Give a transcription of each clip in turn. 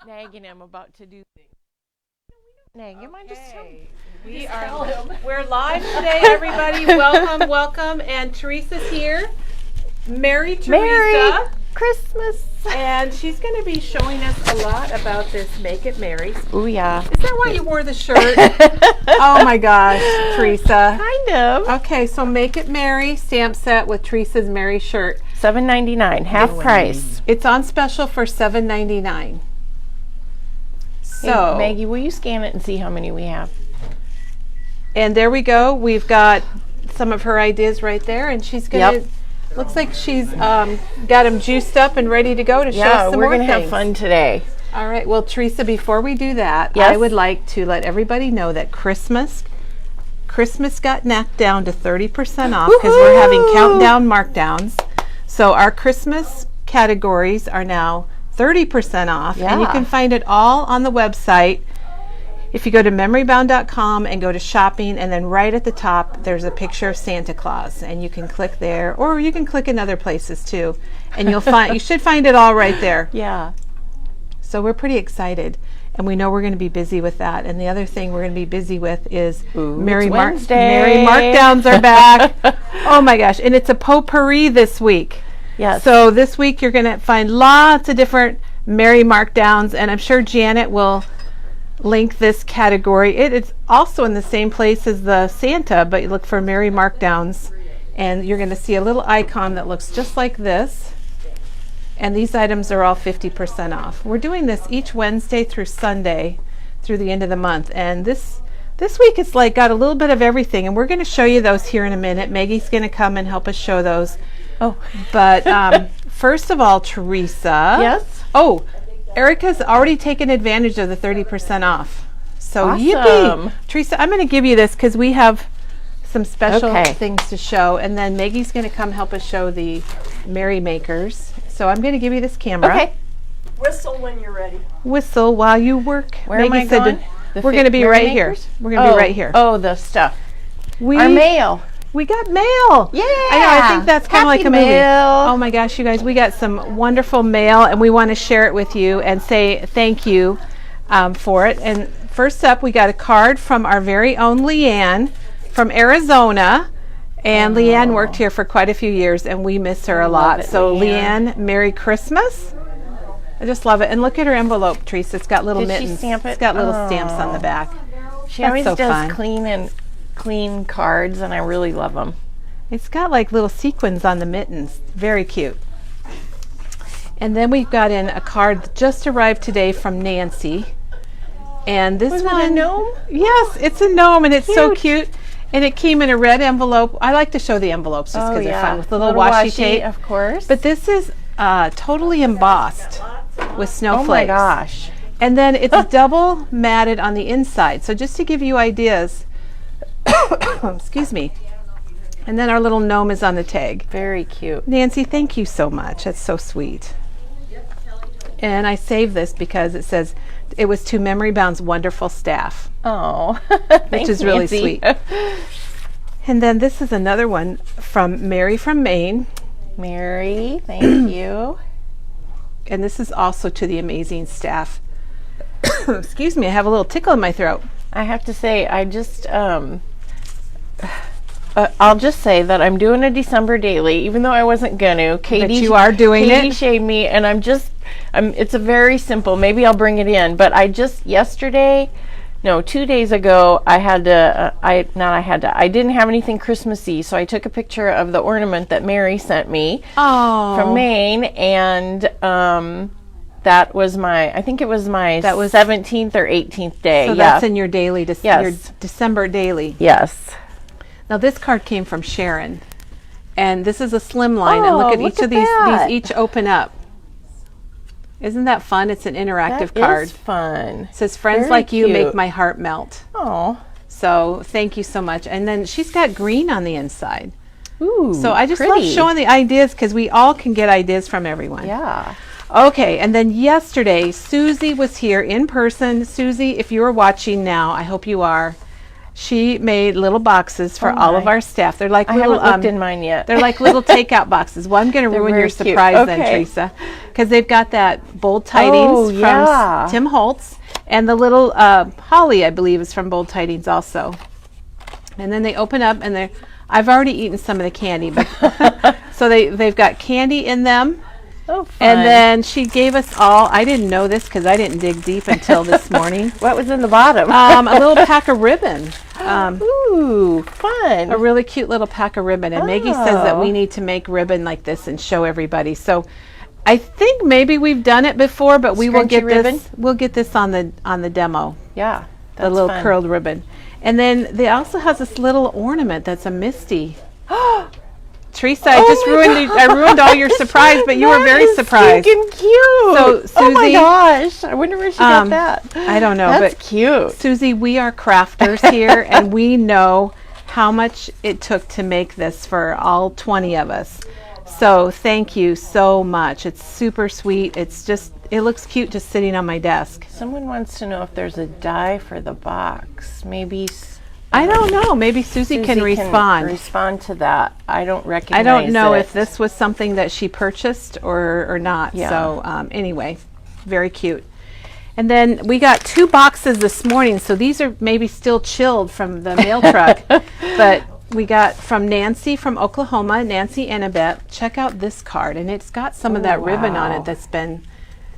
nagging him about to do things. Nag him, I just tell him. We're live today, everybody. Welcome. And Teresa's here. Merry Teresa. Merry Christmas. And she's going to be showing us a lot about this Make It Merry. Oh, yeah. Is that why you wore the shirt? Oh, my gosh, Teresa. Kind of. Okay, so Make It Merry stamp set with Teresa's Merry shirt. $7.99, half price. It's on special for $7.99. So, hey, Maggie, will you scan it and see how many we have? And there we go. We've got some of her ideas right there, and she's going to... Looks like she's got them juiced up and ready to go to show us some more things. Yeah, we're going to have fun today. All right. Well, Teresa, before we do that, I would like to let everybody know that Christmas got knocked down to 30% off because we're having countdown markdowns. So our Christmas categories are now 30% off, and you can find it all on the website. If you go to memorybound.com and go to shopping, and then right at the top there's a picture of Santa Claus, and you can click there, or you can click in other places too, and you should find it all right there. Yeah. So we're pretty excited, and we know we're going to be busy with that. And the other thing we're going to be busy with is Merry Markdowns are back. Oh my gosh, and it's a potpourri this week. Yes. So this week you're going to find lots of different Merry Markdowns, and I'm sure Janet will link this category. It is also in the same place as the Santa, but you look for Merry Markdowns, and you're going to see a little icon that looks just like this. And these items are all 50% off. We're doing this each Wednesday through Sunday through the end of the month, and this week it's like got a little bit of everything, and we're going to show you those here in a minute. Maggie's going to come and help us show those. Oh, but first of all, Teresa. Yes. Oh, Erica's already taken advantage of the 30% off. So awesome. Yippee! Teresa, I'm going to give you this because we have some special things to show, and then Maggie's going to come help us show the Merry Makers. So I'm going to give you this camera. Okay. Whistle when you're ready. Whistle while you work. Where am I going? We're going to be right here. We're going to be right here. Oh, the stuff. Our mail. We got mail. Yeah. I know. I think that's kind of like a movie. Oh my gosh, you guys, we got some wonderful mail, and we want to share it with you and say thank you for it. And first up, we got a card from our very own Leanne from Arizona. And Leanne worked here for quite a few years, and we miss her a lot. So Leanne, Merry Christmas. I just love it. And look at her envelope, Teresa. It's got little mittens. Did she stamp it? It's got little stamps on the back. She always does clean cards, and I really love them. It's got like little sequins on the mittens. Very cute. And then we've got in a card that just arrived today from Nancy. And this one, a gnome? Yes, it's a gnome, and it's so cute. And it came in a red envelope. I like to show the envelopes just because they're fun with the little washi tape. Of course. But this is totally embossed with snowflakes. Oh my gosh. And then it's double matted on the inside. So just to give you ideas, excuse me. And then our little gnome is on the tag. Very cute. Nancy, thank you so much. That's so sweet. And I saved this because it says it was to Memory Bound's wonderful staff. Oh, which is really sweet. And then this is another one from Mary from Maine. Mary, thank you. And this is also to the amazing staff. Excuse me, I have a little tickle in my throat. I have to say, I just, I'll just say that I'm doing a December daily, even though I wasn't going to. But you are doing it? Katie shaved me, and it's a very simple, maybe I'll bring it in, but I just, 2 days ago, I didn't have anything Christmassy, so I took a picture of the ornament that Mary sent me from Maine, and that was I think it was my 17th or 18th day. So that's in your daily, your December daily. Yes. Now this card came from Sharon, and this is a slim line, and look at each of these each open up. Isn't that fun? It's an interactive card. That is fun. It says, friends like you make my heart melt. Oh. So thank you so much. And then she's got green on the inside. Ooh, so I just love showing the ideas because we all can get ideas from everyone. Yeah. Okay, and then yesterday, Susie was here in person. Susie, if you are watching now, I hope you are. She made little boxes for all of our staff. They're like little. I haven't looked in mine yet. They're like little takeout boxes. Well, I'm going to ruin your surprise then, Teresa, because they've got that Bold Tidings from Tim Holtz, and the little Holly, I believe, is from Bold Tidings also. And then they open up, and I've already eaten some of the candy, but so they've got candy in them. Oh, fun. And then she gave us all, I didn't know this because I didn't dig deep until this morning. What was in the bottom? A little pack of ribbon. Ooh, fun. A really cute little pack of ribbon. And Maggie says that we need to make ribbon like this and show everybody. So I think maybe we've done it before, but we will get this. We'll get this on the demo. Yeah, the little curled ribbon. And then they also has this little ornament that's a Misty. Teresa, I ruined all your surprise, but you were very surprised. Stinking cute. So, Susie, oh my gosh, I wonder where she got that. I don't know, that's but cute. Susie, we are crafters here, and we know how much it took to make this for all 20 of us. So thank you so much. It's super sweet. It looks cute just sitting on my desk. Someone wants to know if there's a die for the box. Maybe. I don't know. Maybe Susie can respond to that. I don't recognize I don't know it. if this was something that she purchased or not. Yeah. So anyway, very cute. And then we got 2 boxes this morning. So these are maybe still chilled from the mail truck. But we got from Nancy from Oklahoma, Nancy Annabette. Check out this card. And it's got some of that ribbon on it that's been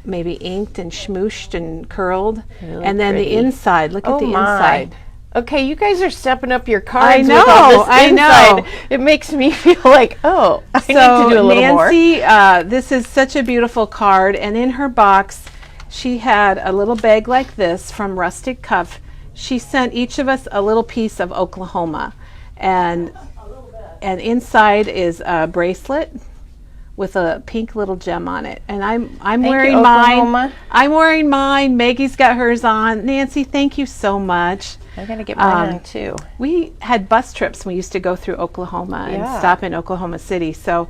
maybe inked and schmooshed and curled. Really and then pretty. The inside. Look at the inside. Okay, you guys are stepping up your cards. I know, with all this I inside. know. It makes me feel like, I need to do a little more. Nancy, this is such a beautiful card, and in her box, she had a little bag like this from Rustic Cuff. She sent each of us a little piece of Oklahoma, and inside is a bracelet with a pink little gem on it, and I'm wearing mine. I'm wearing mine. Maggie's got hers on. Nancy, thank you so much. I gotta get mine on too. We had bus trips. We used to go through Oklahoma and stop in Oklahoma City, so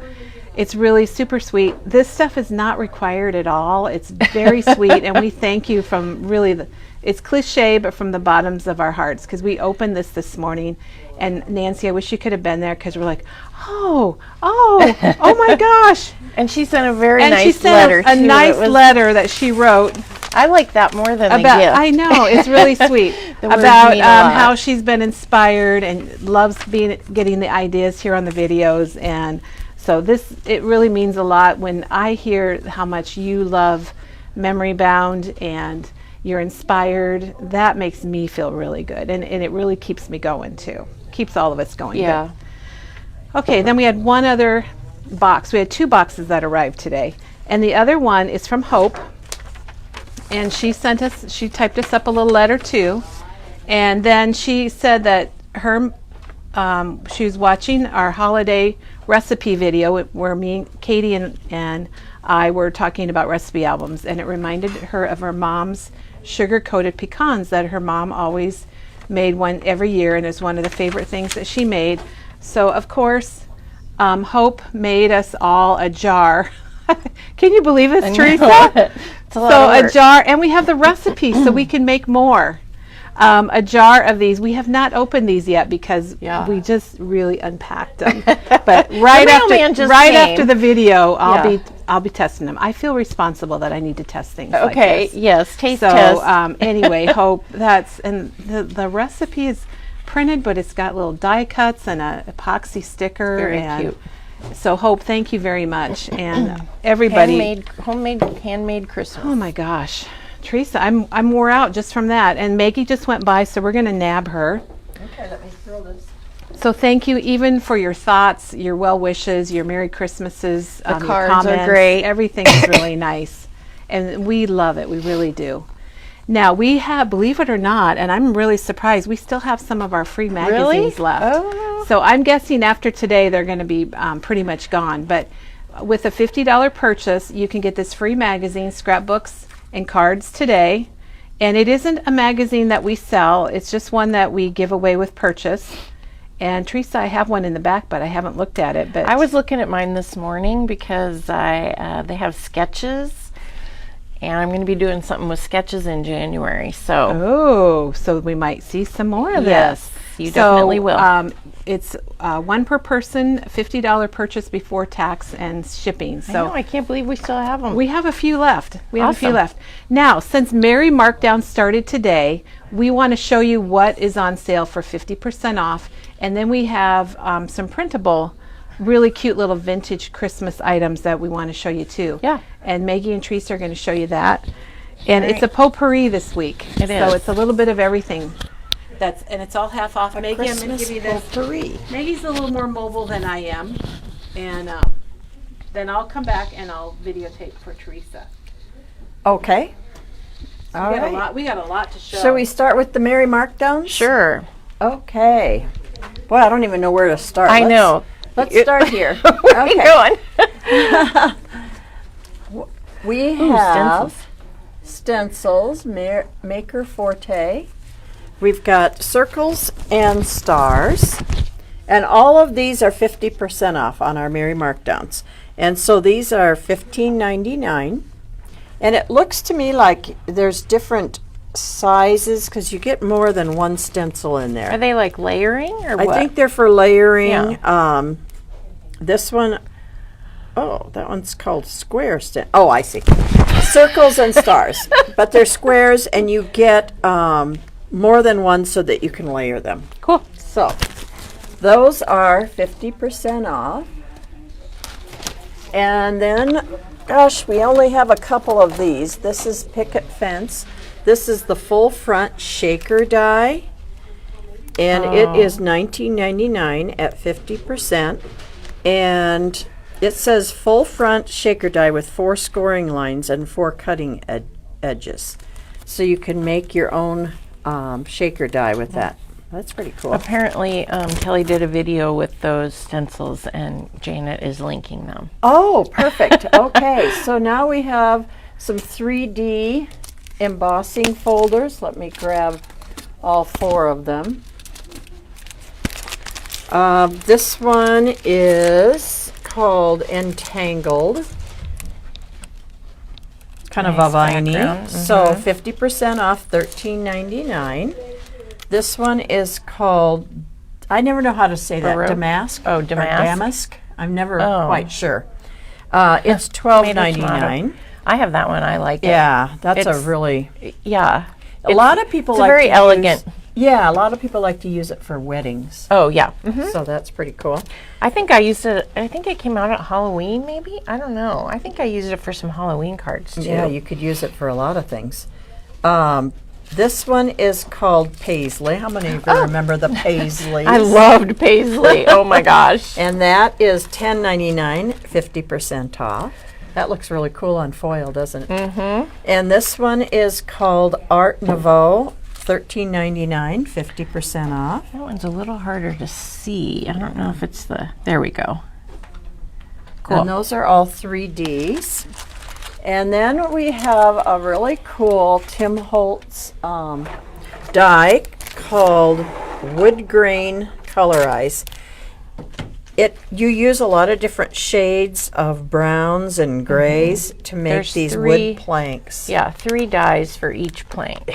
it's really super sweet. This stuff is not required at all. It's very sweet, and we thank you from really it's cliche, but from the bottoms of our hearts, because we opened this morning. And Nancy, I wish you could have been there, because we're like, oh my gosh! And she sent a very nice she sent letter. A nice letter that she wrote. I like that more than the gift. I know, it's really sweet. About how she's been inspired and loves getting the ideas here on the videos. And so it really means a lot when I hear how much you love Memory Bound and you're inspired. That makes me feel really good, and it really keeps me going too. Keeps all of us going. Yeah. Good. Okay, then we had one other box. We had 2 boxes that arrived today, and the other one is from Hope, and she typed us up a little letter too, and then she said that she was watching our holiday recipe video where me, Katie, and I were talking about recipe albums, and it reminded her of her mom's sugar-coated pecans that her mom always made one every year, and it's one of the favorite things that she made. So of course, Hope made us all a jar. Can you believe this, Teresa? It's a lot of work. A jar, and we have the recipe so we can make more. A jar of these. We have not opened these yet because we just really unpacked them. But right after the video, I'll be testing them. I feel responsible that I need to test things. Okay. Like this. Yes. Taste test. So anyway, Hope. The recipe is printed, but it's got little die cuts and a epoxy sticker. Very cute. So Hope, thank you very much, and everybody. Handmade Christmas. Oh my gosh. Teresa, I'm wore out just from that, and Maggie just went by, so we're going to nab her. Okay, let me throw this. So thank you even for your thoughts, your well wishes, your Merry Christmases. The your cards comments. are great. Everything is really nice, and we love it. We really do. Now we have, believe it or not, and I'm really surprised, we still have some of our free magazines left. Oh. So I'm guessing after today they're going to be pretty much gone. But with a $50 purchase, you can get this free magazine, Scrapbooks and Cards Today. And it isn't a magazine that we sell. It's just one that we give away with purchase. And Teresa, I have one in the back, but I haven't looked at it. But I was looking at mine this morning because they have sketches, And I'm going to be doing something with sketches in January. So we might see some more of yes, this. You definitely will. It's one per person, $50 purchase before tax and shipping. So I can't believe we still have them. We have a few left. We have a few Awesome. left. Now, since Mary Markdown started today, we want to show you what is on sale for 50% off. And then we have some printable, really cute little vintage Christmas items that we want to show you too. Yeah. And Maggie and Teresa are going to show you that. And All it's a potpourri this week. It is. So it's a little bit of everything. And it's all half off. Maggie, I'm going to give you this. Potpourri. Maggie's a little more mobile than I am. And then I'll come back and I'll videotape for Teresa. Okay. All We right. got a lot to show. Shall we start with the Mary Markdowns? Sure. Okay. Boy, I don't even know where to start. I know. Let's start here. Where are you going? We Ooh, have stencils, Maker Forte. We've got circles and stars. And all of these are 50% off on our Mary Markdowns. And so these are $15.99. And it looks to me like there's different sizes because you get more than one stencil in there. Are they like layering or I what? think they're for layering. Yeah. This one, oh, that one's called square oh, I see. Circles and stars. But they're squares and you get more than one so that you can layer them. Cool. So those are 50% off. And then, gosh, we only have a couple of these. This is Picket Fence. This is the full front shaker die. And it is $19.99 at 50%. And it says full front shaker die with 4 scoring lines and 4 cutting edges. So you can make your own shaker die with that. That's pretty cool. Apparently, Kelly did a video with those stencils, and Janet is linking them. Oh, perfect. Okay, so now we have some 3D embossing folders. Let me grab all 4 of them. This one is called Entangled. Kind of Nice a viney. background. So 50% off, $13.99. This one is called, I never know how to say that, Baroque? Damask? Oh, Or Damask. Damask? I'm never Oh. quite sure. It's $12.99. I have that one. I like it. Yeah, that's a It's- really, Yeah. a lot of people it's like very to elegant. Yeah, a lot of people like to use it for weddings. Oh, yeah. So that's pretty cool. I think I used it. I think it came out at Halloween, maybe. I don't know. I think I used it for some Halloween cards too. Yeah, you could use it for a lot of things. This one is called Paisley. How many of you remember the Paisleys? I loved Paisley. Oh my gosh. And that is $10.99, 50% off. That looks really cool on foil, doesn't it? Mm-hmm. And this one is called Art Nouveau, $13.99, 50% off. That one's a little harder to see. I don't know if it's the. There we go. Cool. And those are all 3Ds. And then we have a really cool Tim Holtz die called Wood Grain Colorize. You use a lot of different shades of browns and grays to make There's these 3 wood planks. Yeah, 3 dies for each plank.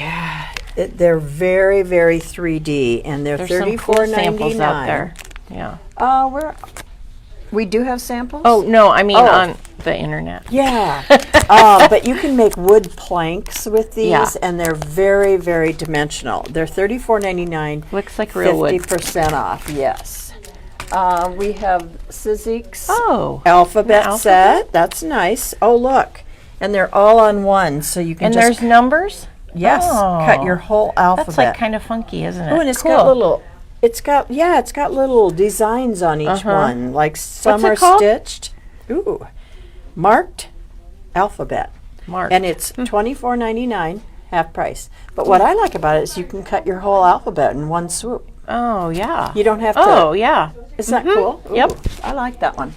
They're very, very 3D, and they're There's some cool samples out there. Yeah. We do have samples? Oh no, I mean Oh. on the internet. Yeah. But you can make wood planks with these, Yeah. and they're very, very dimensional. They're $34.99. Looks like real wood. 50% off, yes. We have Sizik's the alphabet alphabet? set. That's nice. Oh, look. And they're all on one, so you can And just... there's numbers? Yes, cut Oh. your whole alphabet. That's like kind of funky, isn't it? Oh, and it's cool. got little... It's got little designs on each one. Like some What's it are called? stitched. Ooh. Marked alphabet. Marked. And it's $24.99, half price. But what I like about it is you can cut your whole alphabet in one swoop. Oh, yeah. You don't have to. Oh, yeah. Isn't that cool? Yep. Ooh, I like that one.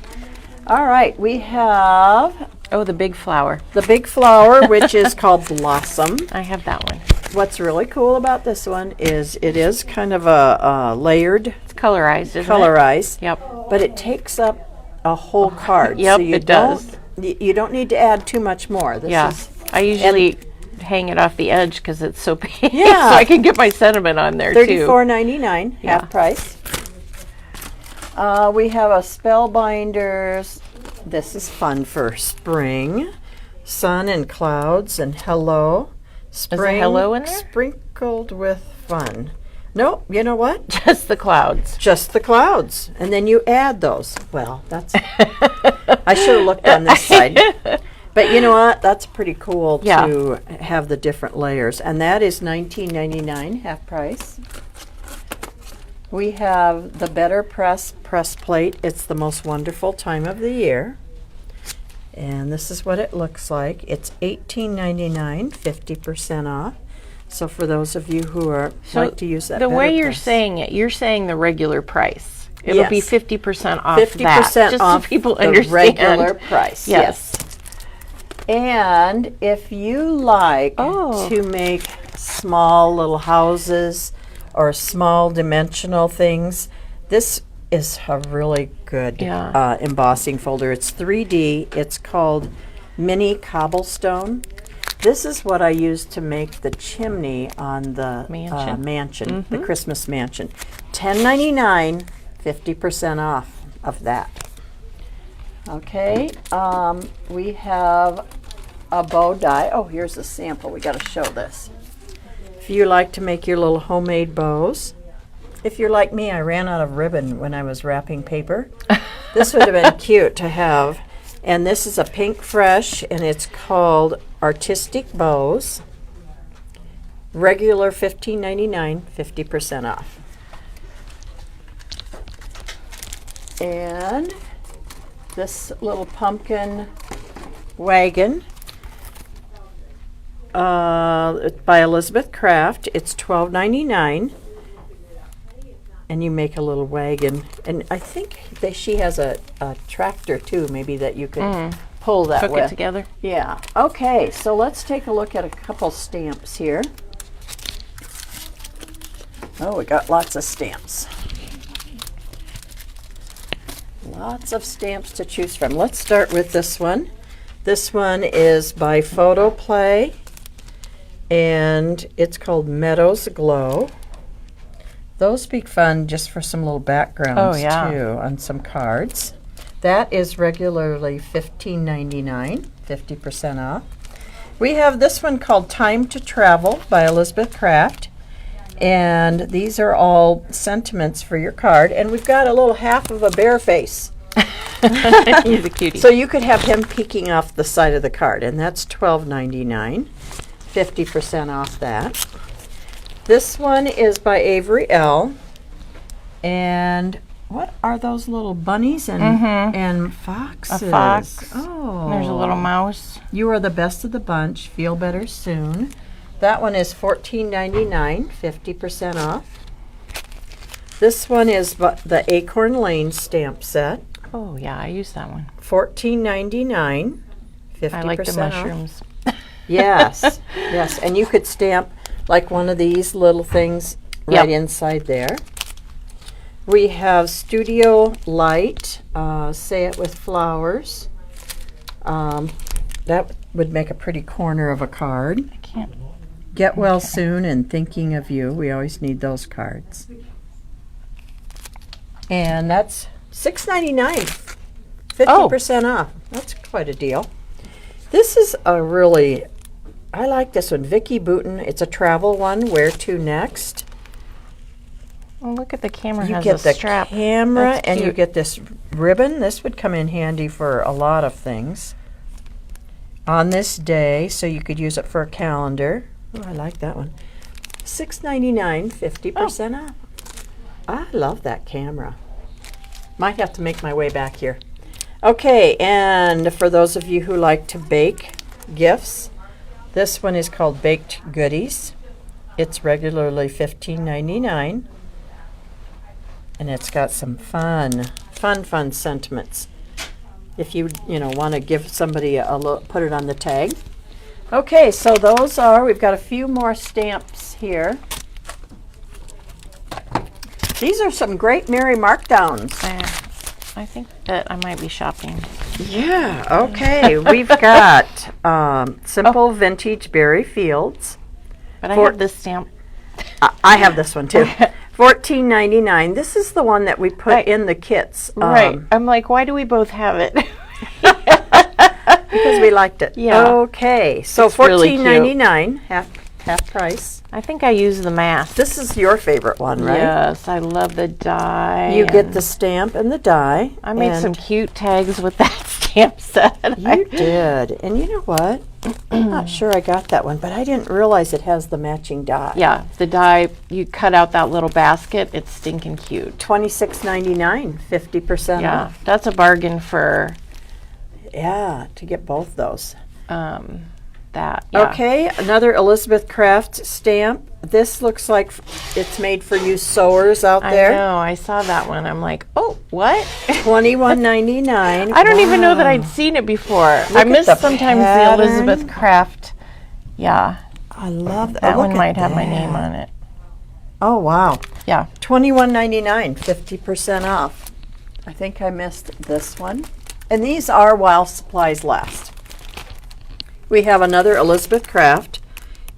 All right, we have Oh, the big flower. the big flower, which is called Blossom. I have that one. What's really cool about this one is it is kind of a layered, It's colorized, isn't colorized, it? Yep. but it takes up a whole card. Yep, so you it does. You don't need to add too much more. This Yeah. is I usually hang it off the edge because it's so big. Yeah. So I can get my sentiment on there too. $34.99, half price. We have a Spellbinders. This is fun for spring. Sun and clouds and hello. Spring Is a hello in there? Sprinkled with fun. Nope, you know what? Just the clouds. Just the clouds. And then you add those. Well, that's... I should have looked on this side. But you know what? That's pretty cool to have the different layers. And that is $19.99, half price. We have the Better press plate. It's the most wonderful time of the year. And this is what it looks like. It's $18.99, 50% off. So for those of you who like to use that the way you're press. saying it, you're saying the regular price. It'll be 50% off 50% that. Just off so people the understand. regular price. Yes. And if you like to make small little houses or small dimensional things, this is a really good embossing folder. It's 3D. It's called Mini Cobblestone. This is what I used to make the chimney on the mansion, the Christmas mansion. $10.99, 50% off of that. Okay, we have a bow die. Oh, here's a sample. We got to show this. If you like to make your little homemade bows, if you're like me, I ran out of ribbon when I was wrapping paper. This would have been cute to have. And this is a Pink Fresh, and it's called Artistic Bows. Regular $15.99, 50% off. And this little pumpkin wagon by Elizabeth Craft. It's $12.99. And you make a little wagon. And I think that she has a tractor too, maybe that you could pull that Hook with. it together. Yeah. Okay, so let's take a look at a couple stamps here. Oh, we got lots of stamps. Lots of stamps to choose from. Let's start with this one. This one is by Photoplay, and it's called Meadows Glow. Those be fun just for some little backgrounds too on some cards. That is regularly $15.99, 50% off. We have this one called Time to Travel by Elizabeth Craft. And these are all sentiments for your card. And we've got a little half of a bear face. He's a cutie. So you could have him peeking off the side of the card. And that's $12.99, 50% off that. This one is by Avery L. And what are those little bunnies and foxes? A fox. Oh. There's a little mouse. You are the best of the bunch. Feel better soon. That one is $14.99, 50% off. This one is the Acorn Lane stamp set. Oh, yeah, I use that one. $14.99, 50% I like the off. mushrooms. Yes, yes. And you could stamp like one of these little things right inside there. We have Studio Light, Say It With Flowers. That would make a pretty corner of a card. I can't. Get well soon and thinking of you. We always need those cards. And that's $6.99, 50% off. That's quite a deal. This is a really, I like this one. Vicki Boutin. It's a travel one. Where to next? Oh, look at the camera. You has get a the strap. camera That's and you cute. get this ribbon. This would come in handy for a lot of things. On this day, so you could use it for a calendar. Oh, I like that one. $6.99, 50% off. I love that camera. Might have to make my way back here. Okay, and for those of you who like to bake gifts, this one is called Baked Goodies. It's regularly $15.99, and it's got some fun sentiments. If you want to give somebody a look, put it on the tag. Okay, so those are, we've got a few more stamps here. These are some great Mary markdowns. I think that I might be shopping. Yeah, okay. We've got Simple Vintage Berry Fields. But I have this stamp. I have this one too. $14.99. This is the one that we put in the kits. Right. I'm like, why do we both have it? Because we liked it. Yeah. Okay, so $14.99, half price. I think I use the mask. This is your favorite one, right? Yes, I love the die. You get the stamp and the die. I made some cute tags with that stamp set. You did. And you know what? I'm not sure I got that one, but I didn't realize it has the matching die. Yeah, the die, you cut out that little basket. It's stinking cute. $26.99, 50% Yeah, off. that's a bargain for Yeah, to get both those. that. Yeah. Okay, another Elizabeth Craft stamp. This looks like it's made for you sewers out there. I know, I saw that one. I'm like, oh, what? $21.99. I don't even know that I'd seen it before. I miss sometimes the Elizabeth Craft. Yeah. I love that. That one might have my name on it. Oh, wow. Yeah. $21.99, 50% off. I think I missed this one. And these are while supplies last. We have another Elizabeth Craft,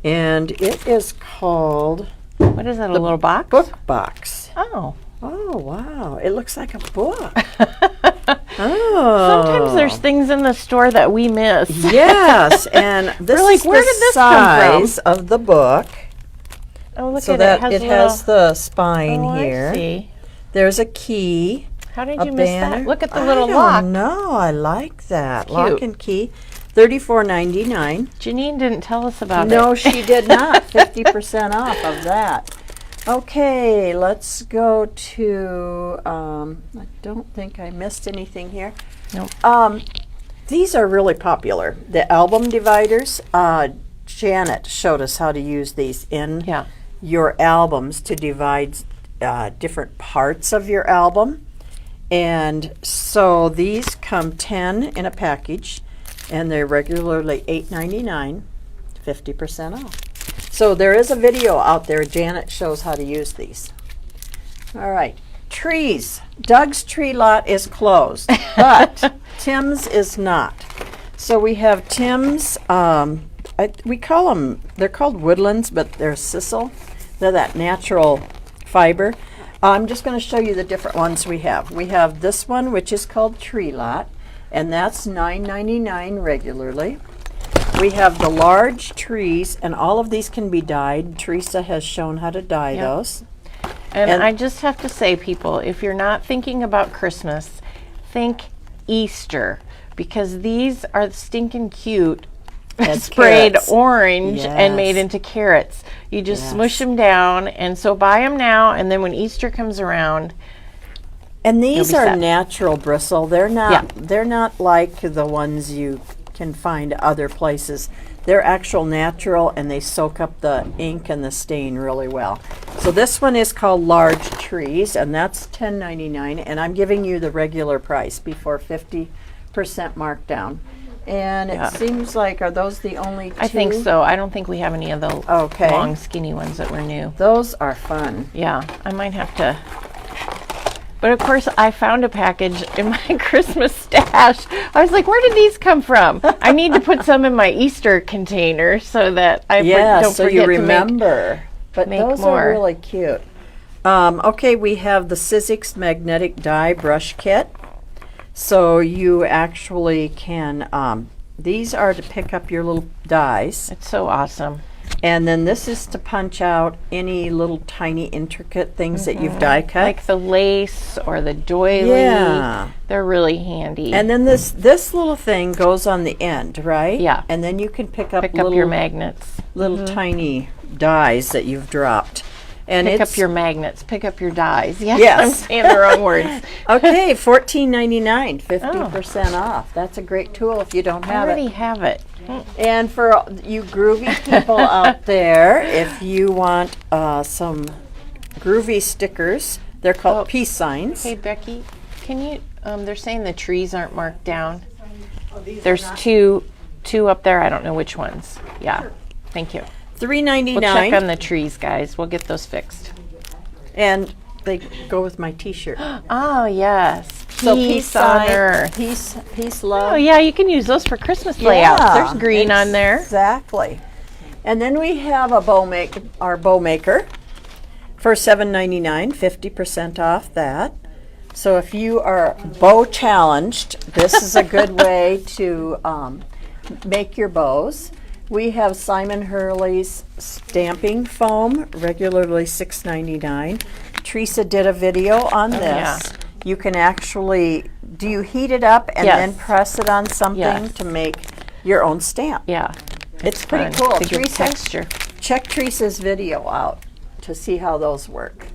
and it is called What is that, a little box? Book Box. Oh. Oh, wow. It looks like a book. Oh. Sometimes there's things in the store that we miss. Yes, and this We're like, is where the did this come from? size of the book. Oh, look So at that it. it has the spine Oh, here. I see. There's a key. How did A you miss banner. that? Look at the little I lock. don't know. I like that. Cute. Lock and key. $34.99. Janine didn't tell us about it. No, she did not. 50% off of that. Okay, let's go to, I don't think I missed anything here. Nope. These are really popular. The album dividers. Janet showed us how to use these in your albums to divide different parts of your album. And so these come 10 in a package, and they're regularly $8.99, 50% off. So there is a video out there. Janet shows how to use these. All right. Trees. Doug's tree lot is closed, but Tim's is not. So we have Tim's, we call them, they're called woodlands, but they're sisal. They're that natural fiber. I'm just going to show you the different ones we have. We have this one, which is called Tree Lot, and that's $9.99 regularly. We have the large trees, and all of these can be dyed. Teresa has shown how to dye those. And I just have to say, people, if you're not thinking about Christmas, think Easter, because these are stinking cute. Sprayed carrots. orange Yes. and made into carrots. You just smush them down, and so buy them now, and then when Easter comes around, and these you'll be are set. natural bristle. They're not. They're not like the ones you can find other places. They're actual natural, and they soak up the ink and the stain really well. So this one is called Large Trees, and that's $10.99. And I'm giving you the regular price before 50% markdown. And it seems like, are those the only two? I think so. I don't think we have any of the long, skinny ones that were new. Those are fun. Yeah, I might have to. But of course, I found a package in my Christmas stash. I was like, where did these come from? I need to put some in my Easter container so that I don't so forget you remember. to make those more. are really cute. Okay, we have the Sizzix Magnetic Die Brush Kit. So you actually can, these are to pick up your little dies. It's so awesome. And then this is to punch out any little tiny intricate things that you've die cut. Like the lace or the doily. Yeah. They're really handy. And then this little thing goes on the end, right? Yeah. And then you can pick up your magnets. little tiny dies that you've dropped. And Pick up your magnets. Pick up your dies. Yes, Yes. I'm saying the wrong words. Okay, $14.99, 50% off. That's a great tool if you don't I have already it. have it. And for you groovy people out there, if you want some groovy stickers, they're called peace signs. Hey, Becky, can you, they're saying the trees aren't marked down. There's two up there. I don't know which ones. Yeah, thank you. $3.99. We'll check on the trees, guys. We'll get those fixed. And they go with my t-shirt. Oh, yes. So Peace sign, on earth. Peace, love. Oh yeah, you can use those for Christmas layouts. There's green on there. Exactly. And then we have a our bow maker for $7.99, 50% off that. So if you are bow challenged, this is a good way to make your bows. We have Simon Hurley's stamping foam, regularly $6.99. Teresa did a video on this. Yeah. You can actually, do you heat it up and Yes. then press it on something Yes. to make your own stamp? Yeah. It's pretty fun. cool. It's a good Teresa, texture. check Teresa's video out to see how those work.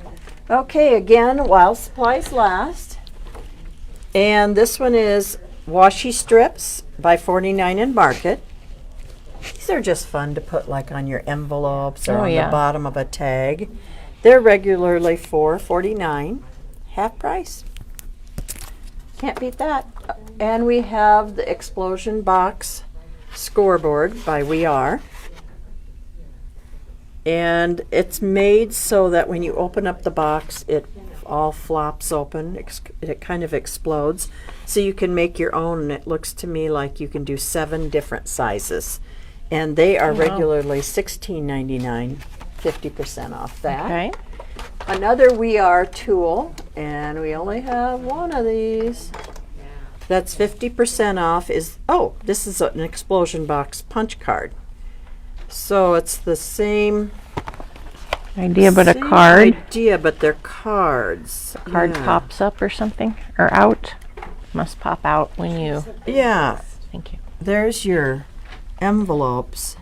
Okay, again, while supplies last. And this one is washi strips by 49 in Market. These are just fun to put like on your envelopes or on the bottom of a tag. They're regularly $4.49, half price. Can't beat that. And we have the Explosion Box Scoreboard by We Are. And it's made so that when you open up the box, it all flops open. It kind of explodes. So you can make your own, and it looks to me like you can do 7 different sizes. And they are regularly $16.99, 50% off that. Okay. Another We Are tool, and we only have one of these. That's 50% off is, oh, this is an Explosion Box punch card. So it's the same Idea, but a same card. idea, but they're cards. The card pops up or something, or out. Must pop out when you. Yeah, Thank you. there's your envelopes,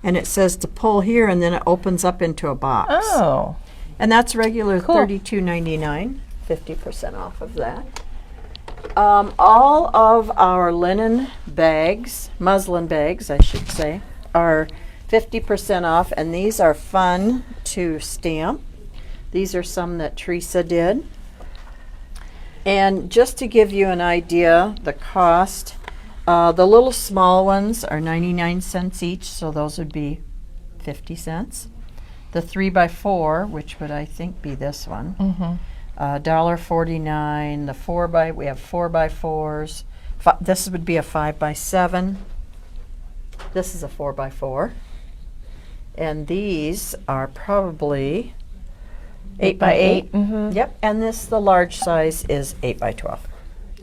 and it says to pull here, and then it opens up into a box. Oh. And that's regular Cool. $32.99, 50% off of that. All of our linen bags, muslin bags, I should say, are 50% off, and these are fun to stamp. These are some that Teresa did. And just to give you an idea, the cost, the little small ones are 99 cents each, so those would be 50 cents. The 3x4, which would I think be this one, $1.49. The we have 4x4s. This would be a 5x7. This is a 4x4. And these are probably 8x8. Yep, and the large size is 8x12.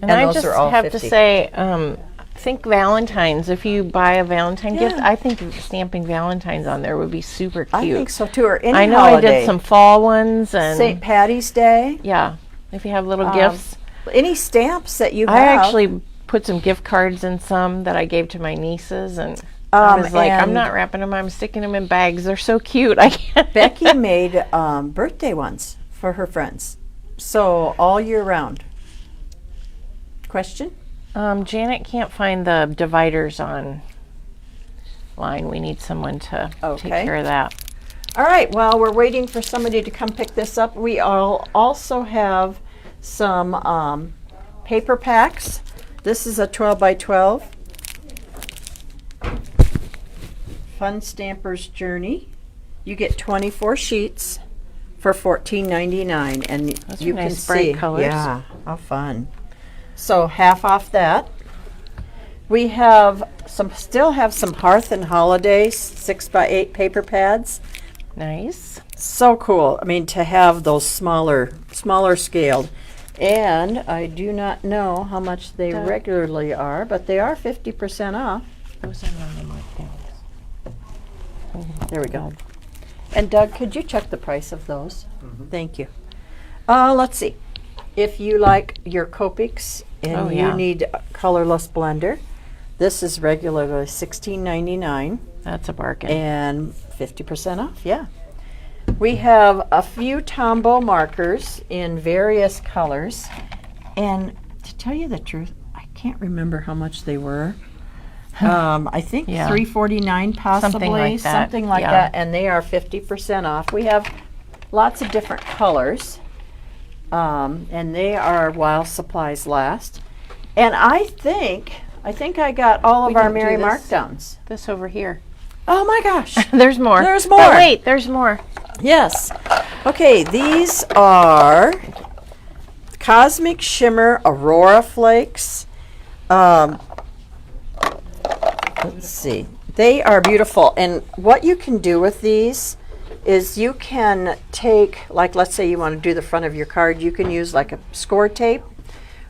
And I those just are all have 50. to say, think Valentine's. If you buy a Valentine gift, I think stamping Valentine's on there would be super cute. I think so too, or any I know holiday. I did some fall ones and St. Patty's Day. yeah. If you have little gifts, Any stamps that you have. I actually put some gift cards in some that I gave to my nieces, and I was like, I'm and- not wrapping them. I'm sticking them in bags. They're so cute. I can't. Becky made birthday ones for her friends, so all year round. Question? Janet can't find the dividers on line. We need someone to take care of that. All right, well, we're waiting for somebody to come pick this up. We also have some paper packs. This is a 12x12. Fun Stamper's Journey. You get 24 sheets for $14.99, and Those you are can nice bright see. colors. Yeah, how fun. So half off that. We have still have some Hearth and Holidays 6x8 paper pads. Nice. So cool. I mean, to have those smaller scaled. And I do not know how much they regularly are, but they are 50% off. Those are on the markdowns. There we go. And Doug, could you check the price of those? Thank you. Let's see. If you like your Copics and you need a colorless blender, this is regularly $16.99. That's a bargain. And 50% off, yeah. We have a few Tombow markers in various colors. And to tell you the truth, I can't remember how much they were. I think $3.49 possibly, something like that. And they are 50% off. We have lots of different colors. And they are while supplies last. And I think I got all of our Merry Markdowns. This over here. Oh my gosh. There's more. There's more. But wait, there's more. Yes. Okay, these are Cosmic Shimmer Aurora Flakes. Let's see. They are beautiful. And what you can do with these is you can take, like, let's say you want to do the front of your card, you can use like a score tape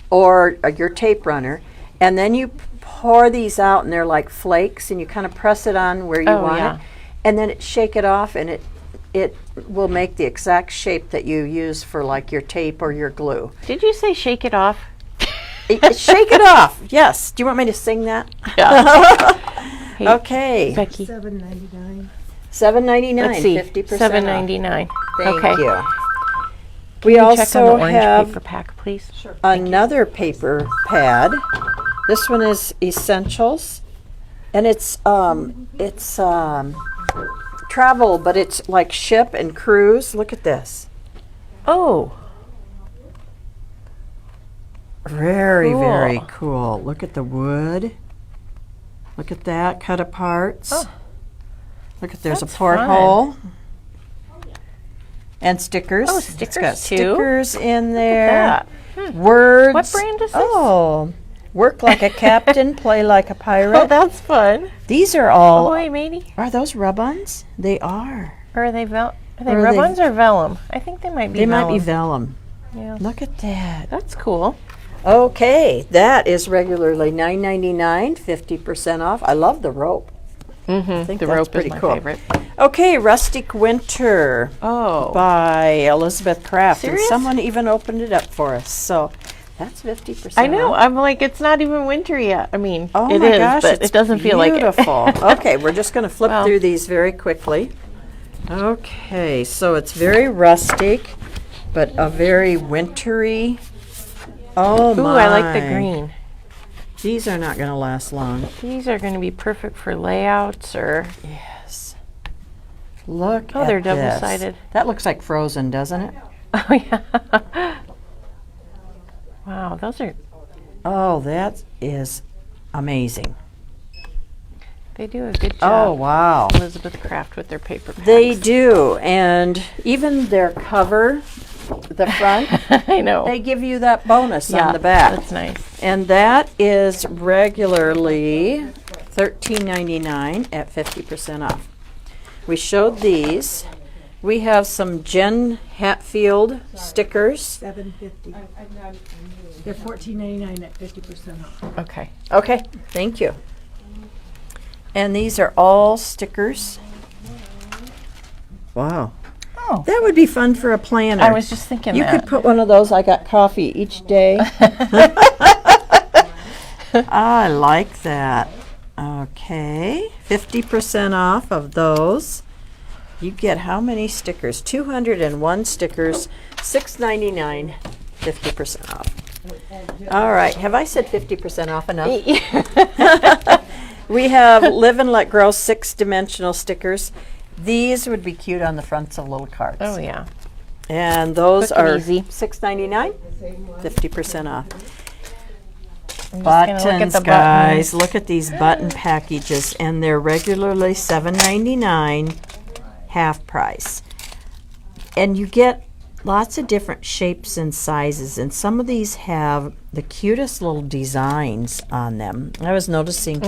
or your tape runner, and then you pour these out and they're like flakes, and you kind of press it on where you want it, and then shake it off, and it will make the exact shape that you use for like your tape or your glue. Did you say shake it off? Shake it off. Yes. Do you want me to sing that? Yeah. Hey, okay. Becky. $7.99. $7.99. Let's see. 50% $7.99. Thank Okay. you. Can you check on the orange paper pack, please? Sure. Another paper pad. This one is Essentials, and it's travel, but it's like ship and cruise. Look at this. Oh. Very, Cool. very cool. Look at the wood. Look at that, cut aparts. Oh. Look at, there's That's a porthole. And stickers. Oh, It's stickers got too. stickers in Look there. at that. Words. What brand is this? Oh, work like a captain, play like a pirate. Oh, that's fun. These are all. Ahoy, matey. Are those rub-ons? They are. Or are they are they Or are they- rub-ons or vellum? I think they might be They vellum. might be vellum. Yeah. Look at that. That's cool. Okay, that is regularly $9.99, 50% off. I love the rope. I think The that's rope pretty is my cool. favorite. Okay, Rustic Winter Oh. by Elizabeth Craft. Serious? And someone even opened it up for us. So that's 50% I know. off. I'm like, it's not even winter yet. I mean, Oh it my is, gosh, but it's it doesn't feel like it. beautiful. Okay, we're just going to flip Well. through these very quickly. Okay, so it's very rustic, but a very wintry. Oh Ooh, my. I like the green. These are not going to last long. These are going to be perfect for layouts or. Yes. Look Oh, at they're this. double-sided. That looks like Frozen, doesn't it? Oh, yeah. Wow, those are. Oh, that is amazing. They do a good Oh, job. wow. Elizabeth Craft with their paper packs. They do. And even their cover, the front, I know. they give you that bonus yeah, on the back. That's nice. And that is regularly $13.99 at 50% off. We showed these. We have some Jen Hatfield stickers. $7.50. They're $14.99 at 50% off. Okay. Okay, thank you. And these are all stickers. Wow. Oh. That would be fun for a planner. I was just thinking You that. could put one of those, I got coffee each day. I like that. Okay, 50% off of those. You get how many stickers? 201 stickers, $6.99, 50% off. All right, have I said 50% off enough? We have Live and Let Grow 6-dimensional stickers. These would be cute on the fronts of little cards. Oh, yeah. And those Quick and are easy. $6.99, 50% off. I'm just gonna look at Buttons, the guys. Look at these button packages, and they're regularly $7.99, half price. And you get lots of different shapes and sizes, and some of these have the cutest little designs on them. I was noticing,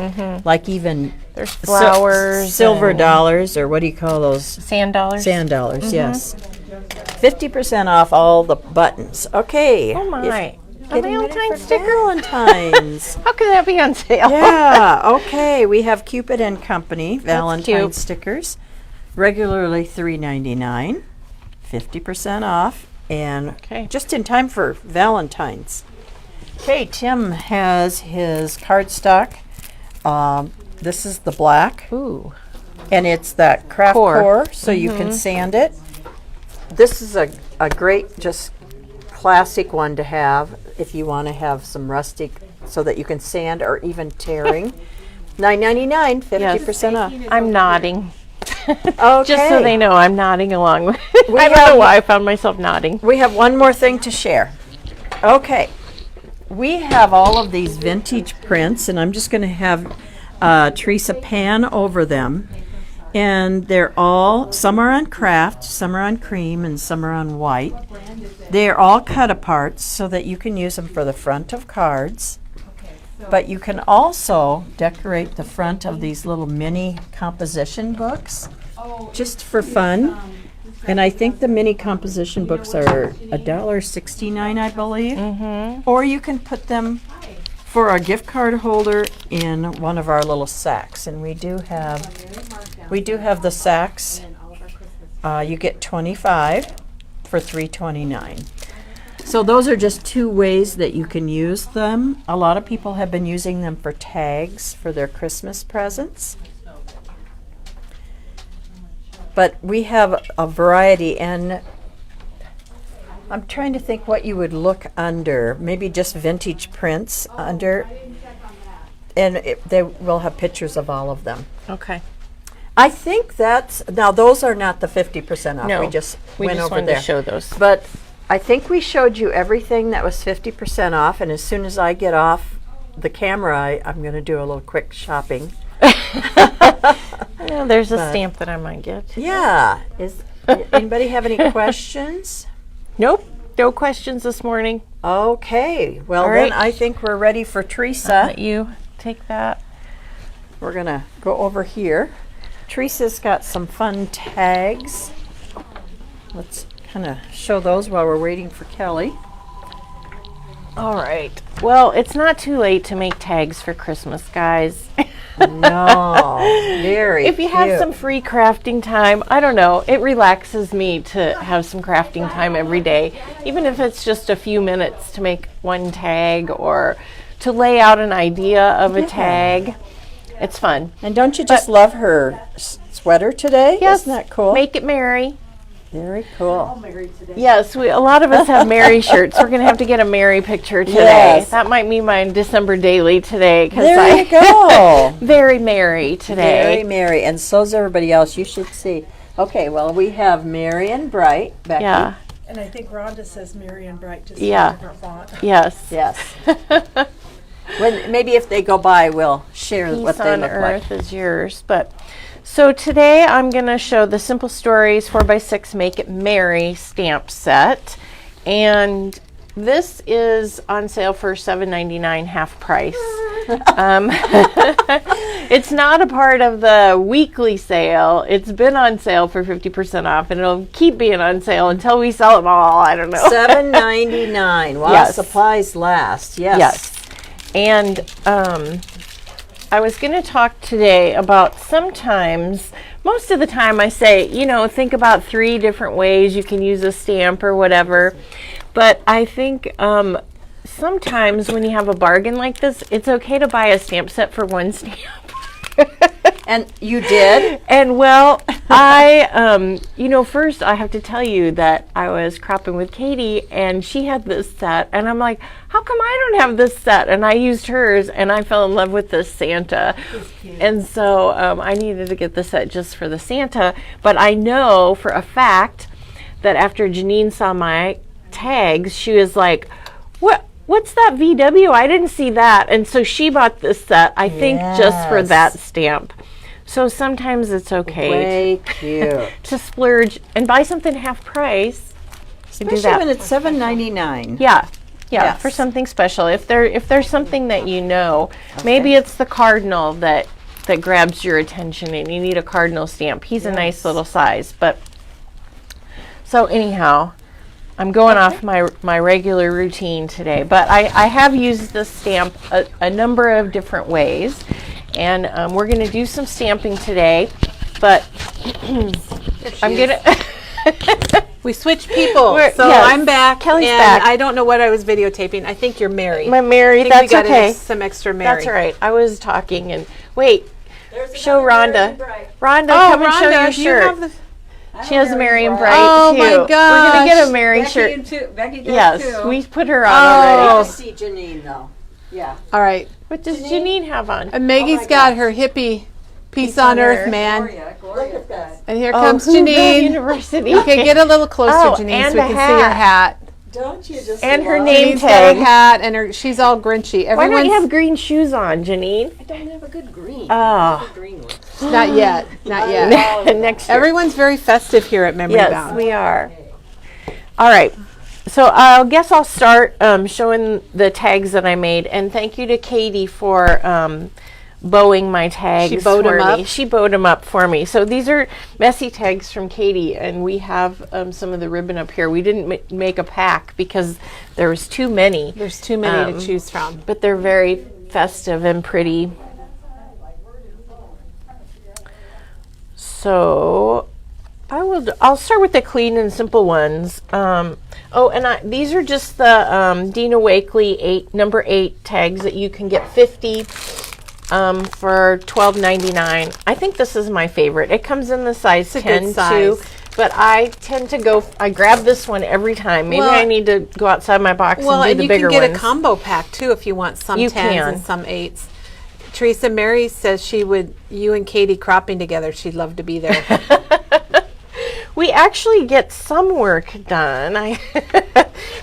like even There's flowers. silver and dollars, or what do you call those? Sand dollars. Sand dollars, yes. 50% off all the buttons. Okay. Oh, my. A Getting ready Valentine's for sticker? Valentine's. How can that be on sale? Yeah, okay. We have Cupid and Company Valentine's cute. stickers. Regularly $3.99, 50% off, and Okay. just in time for Valentine's. Okay, Tim has his cardstock. This is the black, Ooh. and it's that craft Core. core, so you can sand it. This is a great, just classic one to have if you want to have some rustic, so that you can sand or even tearing. $9.99, 50% off. I'm nodding. Okay. Just so they know, I'm nodding along. We I don't have- know why I found myself nodding. We have one more thing to share. Okay. We have all of these vintage prints, and I'm just going to have Teresa pan over them. And they're all, some are on craft, some are on cream, and some are on white. They're all cut aparts so that you can use them for the front of cards. But you can also decorate the front of these little mini composition books just for fun. And I think the mini composition books are $1.69, I believe. Or you can put them for a gift card holder in one of our little sacks. And we do have the sacks. You get 25 for $3.29. So those are just two ways that you can use them. A lot of people have been using them for tags for their Christmas presents. But we have a variety, and I'm trying to think what you would look under. Maybe just vintage prints under, and they will have pictures of all of them. Okay. I think now those are not the 50% off. No, we just went over wanted there. to show those. But I think we showed you everything that was 50% off, and as soon as I get off the camera, I'm going to do a little quick shopping. Yeah, there's a stamp that I might get. Yeah. Anybody have any questions? Nope, no questions this morning. Okay. Well, All then right. I think we're ready for Teresa. Let you take that. We're going to go over here. Teresa's got some fun tags. Let's kind of show those while we're waiting for Kelly. All right. Well, it's not too late to make tags for Christmas, guys. No, very If you have some free crafting time, I don't know, it relaxes me to have some crafting time every day, even if it's just a few minutes to make one tag or to lay out an idea of a tag. It's fun. And don't you just love her sweater today? Yes. Isn't that cool? Make it merry. Very cool. Yes, a lot of us have Mary shirts. We're going to have to get a Mary picture today. Yes. That might be my December daily today. There you go. Very merry today. Very merry. And so's everybody else. You should see. Okay, well, we have Merry and Bright. Becky. Yeah. And I think Rhonda says Merry and Bright, just Yeah. a different font. Yes. Yes. Maybe if they go by, we'll share what Peace they on look Earth like. is yours. But so today I'm going to show the Simple Stories 4x6 Make It Merry stamp set. And this is on sale for $7.99 half price. It's not a part of the weekly sale. It's been on sale for 50% off, and it'll keep being on sale until we sell them all. I don't know. $7.99 while Yes. supplies last. Yes. Yes. And I was going to talk today about sometimes, most of the time I say, think about 3 different ways you can use a stamp or whatever. But I think sometimes when you have a bargain like this, it's okay to buy a stamp set for one stamp. And you did? And well, I, first I have to tell you that I was cropping with Katie and she had this set and I'm like, how come I don't have this set? And I used hers and I fell in love with this Santa. And so I needed to get the set just for the Santa. But I know for a fact that after Janine saw my tags, she was like, what's that VW? I didn't see that. And so she bought this set, I think, just for that stamp. So sometimes it's okay Way cute. to splurge and buy something half price. Especially when it's $7.99. Yeah, Yes. for something special. If there's something that maybe it's the cardinal that grabs your attention and you need a cardinal stamp. He's a nice little size. But so anyhow, I'm going off my regular routine today, but I have used this stamp a number of different ways, and we're going to do some stamping today, but I'm going to... We switched people, so yes, I'm back. Kelly's and back. I don't know what I was videotaping. I think you're Mary. My Mary, I think that's we got okay. some extra Mary. That's all right. I was talking, and wait, show Rhonda. Rhonda, Oh, come and show Rhonda, your do you shirt. have the... She has a Mary and Bright, Oh, too. my We're going to get a Mary Becky shirt. Becky does Yes, too. we put her on Oh. already. I see Janine, though. Yeah. All right. What does Janine have on? And Maggie's got her hippie Peace on Earth, Earth. man. Gloria's got it. And here comes Hoover Janine. University. Okay, get a little closer, Oh, Janine, and so we a can see her hat. Don't you just And her love- name Janine's got her tag. hat, and she's all grinchy. Why don't you Everyone's have green shoes on, Janine? I don't have a good green. Oh, Green one. not yet, not yet. next year. Everyone's very festive here at Memory Yes, Bound. we are. All right. So I guess I'll start showing the tags that I made. And thank you to Katie for bowing my tags. She bowed them up? She bowed them up for me. So these are messy tags from Katie, and we have some of the ribbon up here. We didn't make a pack because there was too many. There's too many to choose from. But they're very festive and pretty. So I'll start with the clean and simple ones. These are just the Dina Wakley number 8 tags that you can get 50 for $12.99. I think this is my favorite. It comes in the size 10 too. But I tend to I grab this one every time. Maybe I need to go outside my box and do the bigger ones. You can get a combo pack too if you want some 10s and some 8s. Teresa, Mary says you and Katie cropping together, she'd love to be there. We actually get some work done,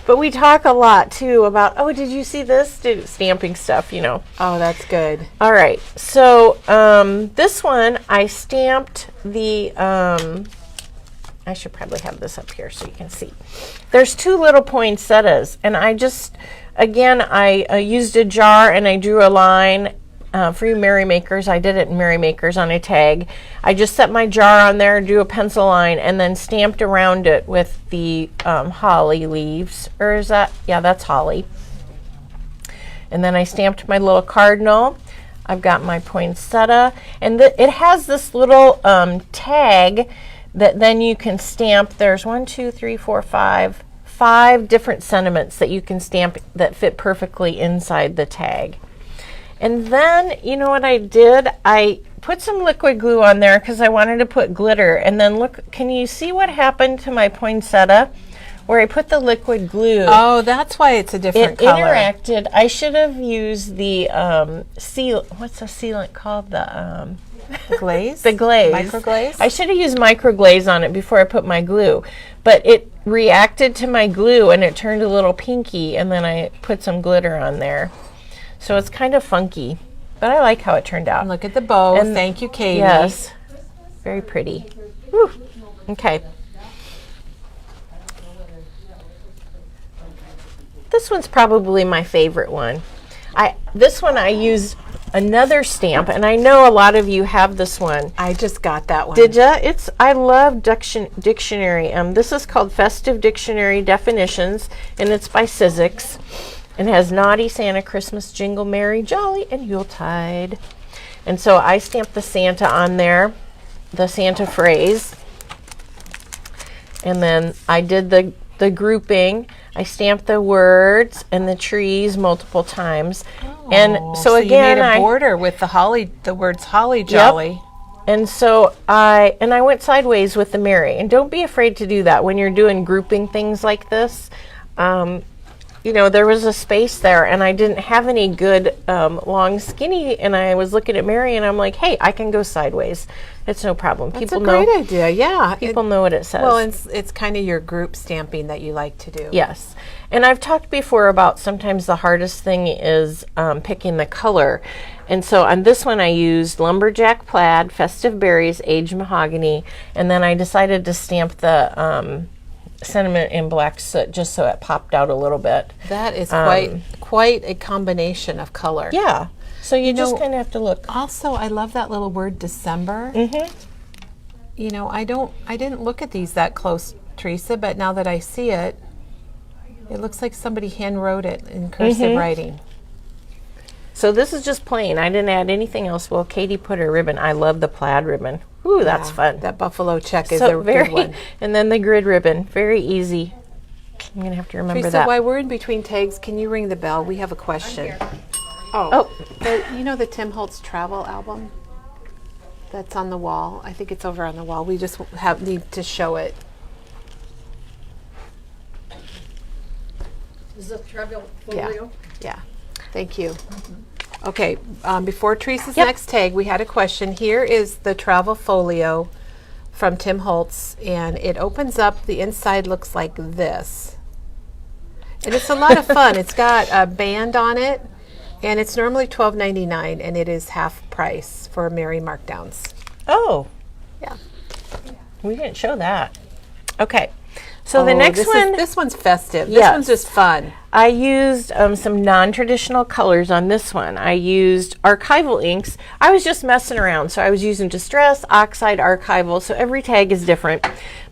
but we talk a lot too about, did you see this? Stamping stuff, Oh, that's good. All right, so this one I stamped the, I should probably have this up here so you can see. There's 2 little poinsettias, and I used a jar and I drew a line. For you Merry Makers, I did it in Merry Makers on a tag. I just set my jar on there, drew a pencil line, and then stamped around it with the holly leaves. Or is that? Yeah, that's holly. And then I stamped my little cardinal. I've got my poinsettia. And it has this little tag that then you can stamp. There's 5 different sentiments that you can stamp that fit perfectly inside the tag. And then, you know what I did? I put some liquid glue on there because I wanted to put glitter. And then look, can you see what happened to my poinsettia where I put the liquid glue? Oh, that's why it's a different color. It interacted. I should have used the what's the sealant called? The glaze? The glaze. Microglaze? I should have used microglaze on it before I put my glue. But it reacted to my glue and it turned a little pinky, and then I put some glitter on there. So it's kind of funky, but I like how it turned out. And look at the bow. And thank you, Katie. Yes, very pretty. Whew. Okay. This one's probably my favorite one. This one I used another stamp, and I know a lot of you have this one. I just got that one. Did ya? I love dictionary. This is called Festive Dictionary Definitions, and it's by Sizzix. And has Naughty Santa, Christmas, Jingle, Merry, Jolly, and Yuletide. And so I stamped the Santa on there, the Santa phrase. And then I did the grouping. I stamped the words and the trees multiple times. And so again, you made a border with the words holly jolly. Yep. And so I went sideways with the Merry. And don't be afraid to do that when you're doing grouping things like this. There was a space there, and I didn't have any good long skinny, and I was looking at Mary, and I'm like, hey, I can go sideways. It's no problem. That's a great idea, yeah. People know what it says. Well, it's kind of your group stamping that you like to do. Yes. And I've talked before about sometimes the hardest thing is picking the color. And so on this one, I used Lumberjack Plaid, Festive Berries, Aged Mahogany, and then I decided to stamp the sentiment in black soot just so it popped out a little bit. That is quite a combination of color. Yeah. So you just kind of have to look. Also, I love that little word December. Mm-hmm. I didn't look at these that close, Teresa, but now that I see it, it looks like somebody hand wrote it in cursive writing. So this is just plain. I didn't add anything else. Well, Katie put her ribbon. I love the plaid ribbon. Ooh, that's fun. That buffalo check is a good one. And then the grid ribbon. Very easy. I'm going to have to remember Teresa, that. while we're in between tags, can you ring the bell? We have a question. The Tim Holtz travel album that's on the wall. I think it's over on the wall. We just need to show it. Is the travel folio? Yeah. Thank you. Okay, before Teresa's next tag, we had a question. Here is the travel folio from Tim Holtz, and it opens up. The inside looks like this. And it's a lot of fun. It's got a band on it, and it's normally $12.99, and it is half price for Merry Markdowns. Oh. Yeah. We didn't show that. Okay. So the next one, this one's festive. This Yes. one's just fun. I used some non-traditional colors on this one. I used archival inks. I was just messing around, so I was using Distress, Oxide, Archival, so every tag is different.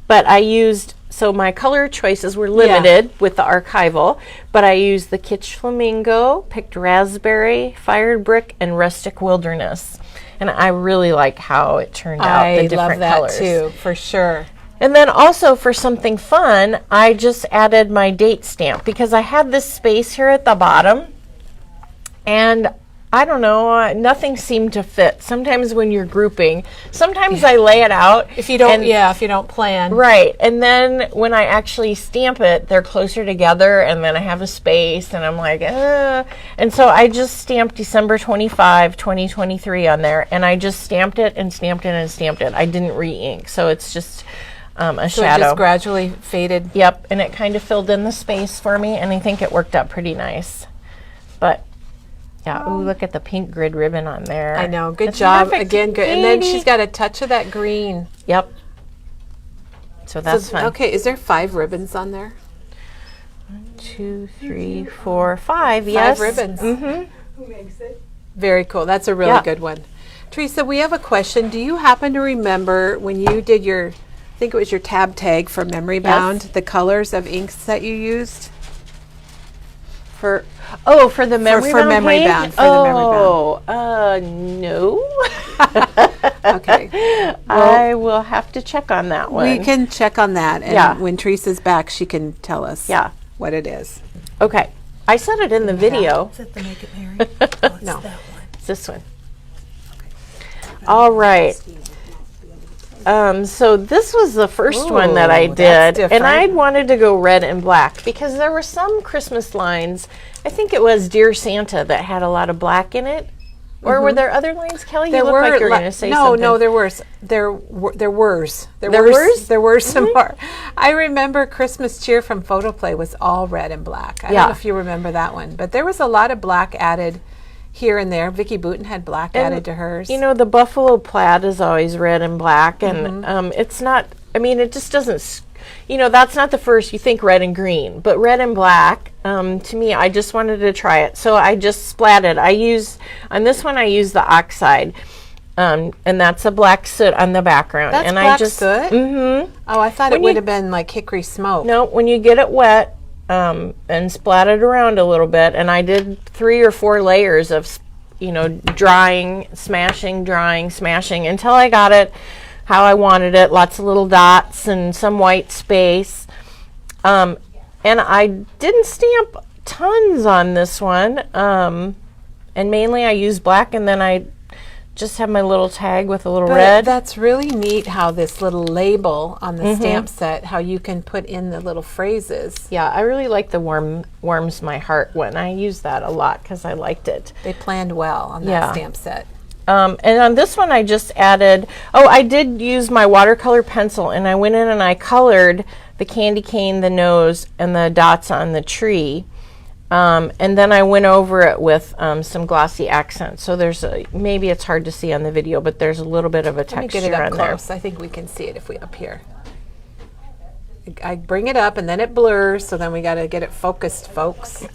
But I used, so my color choices were limited with the Archival, but I used the Kitsch Flamingo, picked Raspberry, Fired Brick, and Rustic Wilderness. And I really like how it turned out, the different colors. I love that too, for sure. And then also for something fun, I just added my date stamp because I had this space here at the bottom, and I don't know, nothing seemed to fit. Sometimes when you're grouping, sometimes I lay it out. If you don't, if you don't plan. Right, and then when I actually stamp it, they're closer together, and then I have a space, and I'm like, And so I just stamped December 25, 2023 on there, and I just stamped it and stamped it and stamped it. I didn't re-ink, so it's just a So shadow. it just gradually faded. Yep, and it kind of filled in the space for me, and I think it worked out pretty nice. But yeah, ooh, look at the pink grid ribbon on there. I know, good That's job. perfect, Again, good. And then Katie. she's got a touch of that green. Yep. So that's fun. Okay, is there 5 ribbons on there? 2, 3, 4, 5. Yes. 5 ribbons. Mm-hmm. Who makes it? Very cool. That's a really good one. Teresa, we have a question. Do you happen to remember when you did your, I think it was your tab tag for Memory Bound, the colors of inks that you used? For the memory for bound Memory page? Bound, for the Memory No. Okay. I will have to check on that one. We can check on that. And when Teresa's back, she can tell us what it is. Okay. I said it in the video. Is that the Make It Merry? No. That one. It's this one. All right. So this was the first one that I Ooh, that's did, and different. I wanted to go red and black because there were some Christmas lines. I think it was Dear Santa that had a lot of black in it. Or were there other lines, Kelly? You look like you were going to say something. No, there were some more. I remember Christmas Cheer from Photoplay was all red and black. I don't know if you remember that one, but there was a lot of black added here and there. Vicki Boutin had black added to hers. You know, the buffalo plaid is always red and black, and it's not, I mean, it just doesn't, you know, that's not the first, you think red and green, but red and black, to me, I just wanted to try it. So I just splatted. On this one, I used the Oxide, and that's a black soot on the background. That's and black I just, soot? Mm-hmm. Oh, I thought it would have been like hickory smoke. No, when you get it wet, and splat it around a little bit, and I did 3 or 4 layers of, you know, drying, smashing, drying, smashing, until I got it how I wanted it, lots of little dots and some white space. And I didn't stamp tons on this one, and mainly I used black, and then I just have my little tag with a little red. That's really neat how this little label on the stamp set, how you can put in the little phrases. Yeah, I really like the warms my heart one. I use that a lot because I liked it. They planned well on that stamp set. And on this one I just added, I did use my watercolor pencil, and I went in and I colored the candy cane, the nose, and the dots on the tree. And then I went over it with some glossy accents. So there's maybe it's hard to see on the video, but there's a little bit of a texture on there. Let me get it up close. I think we can see it if we up here. I bring it up and then it blurs, so then we got to get it focused, folks.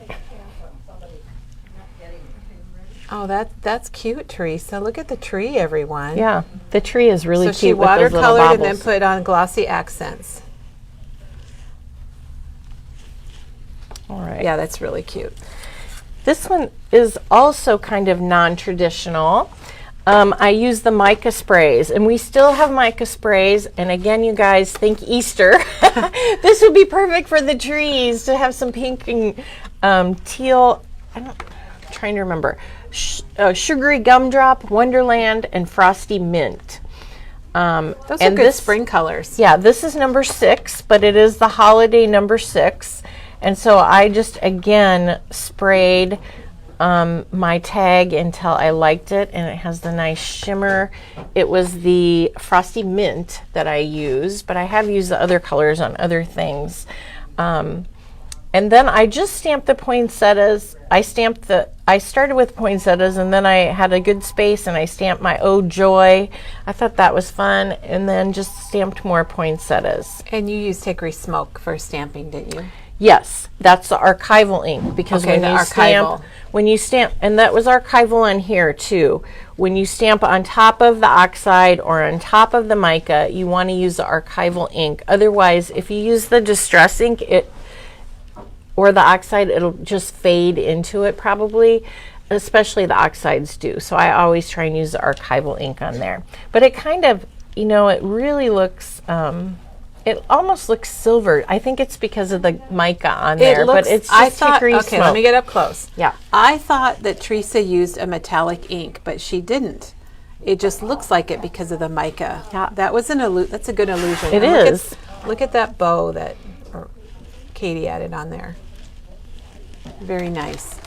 Oh, that's cute, Teresa. Look at the tree, everyone. Yeah, the tree is really so cute. So she with those little watercolored and bobbles. then put on glossy accents. All right. Yeah, that's really cute. This one is also kind of non-traditional. I use the mica sprays, and we still have mica sprays. And again, you guys think Easter. This would be perfect for the trees to have some pink and teal. I'm trying to remember. Sugary gumdrop, Wonderland, and frosty mint. Those are good spring colors. Yeah, this is number 6, but it is the holiday number 6. And so I just, again, sprayed my tag until I liked it, and it has the nice shimmer. It was the Frosty Mint that I used, but I have used the other colors on other things. And then I just stamped the poinsettias. I started with poinsettias, and then I had a good space, and I stamped my Oh Joy. I thought that was fun, and then just stamped more poinsettias. And you used hickory smoke for stamping, didn't you? Yes, that's the archival ink, because when you stamp, and that was archival on here too. When you stamp on top of the oxide or on top of the mica, you want to use the archival ink. Otherwise, if you use the distress ink, or the oxide, it'll just fade into it probably, especially the oxides do. So I always try and use the archival ink on there. But it kind of, it really looks, it almost looks silver. I think it's because of the mica on there, but it's just hickory smoke. Okay, let me get up close. Yeah. I thought that Teresa used a metallic ink, but she didn't. It just looks like it because of the mica. Yeah. That's a good illusion. It is. Look at that bow that Katie added on there. Very nice.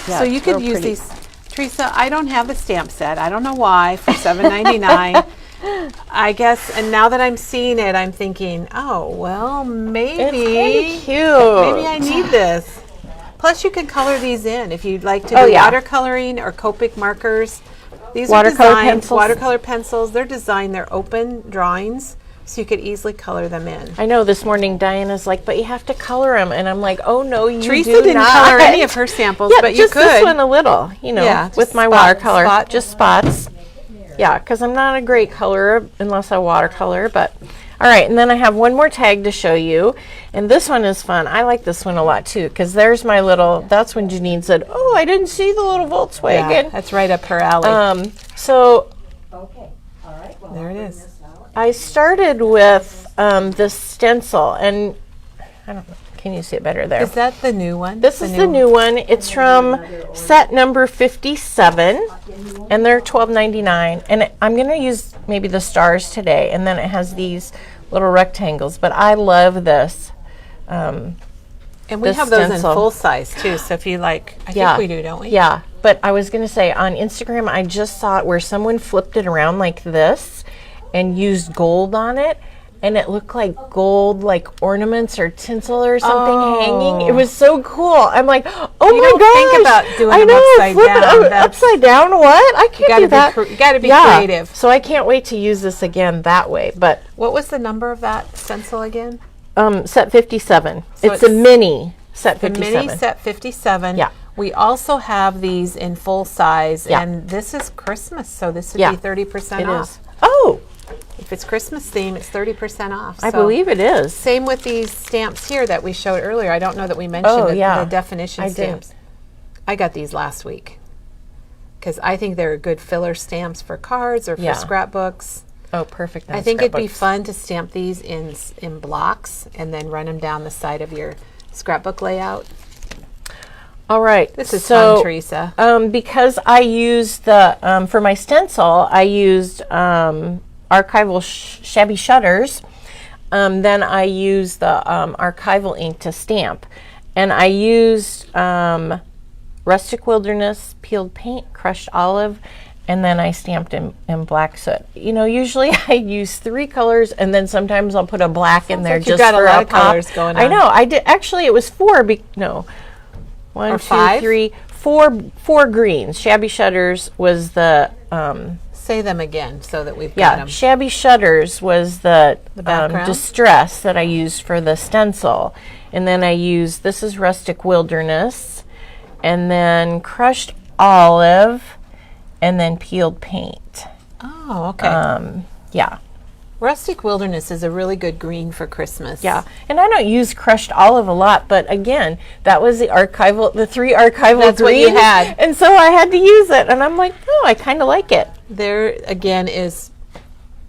Yeah, so you could use these. Teresa, I don't have the stamp set. I don't know why, for $7.99. I guess, and now that I'm seeing it, I'm thinking, oh, well, maybe. It's cute. Maybe I need this. Plus, you can color these in if you'd like to do watercoloring or Copic markers. These watercolor pencils. They're designed, they're open drawings, so you could easily color them in. I know this morning Diana's like, but you have to color them. And I'm like, oh, no, you Teresa do didn't not. color any of her samples, but you just could. This one a little, with my watercolor. Just spots. Yeah, because I'm not a great colorer unless I watercolor. But all right, and then I have one more tag to show you. And this one is fun. I like this one a lot, too, because there's my little, that's when Janine said, oh, I didn't see the little Volkswagen. Yeah, that's right up her alley. Okay. All right. Well, there it is. I started with this stencil, and I don't know, can you see it better there? Is that the new one? This is the new one. It's from set number 57, and they're $12.99. And I'm going to use maybe the stars today, and then it has these little rectangles. But I love this. And we have those in full size, too, so if you like, I think we do, don't we? Yeah, but I was going to say, on Instagram, I just saw it where someone flipped it around like this and used gold on it, and it looked like gold, like ornaments or tinsel or something hanging. It was so cool. I'm like, oh my gosh! Think about doing them upside down. Upside down? What? I can't do that. You got to be creative. So I can't wait to use this again that way. But what was the number of that stencil again? Set 57. So it's a mini set 57. The mini set 57. Yeah. We also have these in full size, and this is Christmas, so this would be 30% off. Oh. If it's Christmas theme, it's 30% off. I believe it is. Same with these stamps here that we showed earlier. I don't know that we mentioned the definition stamps. I got these last week because I think they're good filler stamps for cards or for scrapbooks. Oh, perfect. I think it'd be fun to stamp these in blocks and then run them down the side of your scrapbook layout. All right. This is fun, Teresa. Because I used the, for my stencil, I used archival shabby shutters. Then I used the archival ink to stamp. And I used Rustic Wilderness, peeled paint, crushed olive, and then I stamped in black soot. Usually I use 3 colors, and then sometimes I'll put a black in there just for a lot of colors going on. I know. I did. Actually, it was 4. One, two, 3, 4 greens. Shabby Shutters was the. Say them again so that we've got them. Shabby Shutters was the background? Distress that I used for the stencil. And then I used, this is Rustic Wilderness, and then crushed olive, and then peeled paint. Oh, okay. Yeah. Rustic Wilderness is a really good green for Christmas. Yeah, and I don't use crushed olive a lot, but again, that was the 3 archival That's greens, what you had. And so I had to use it, and I'm like, oh, I kind of like it. There again is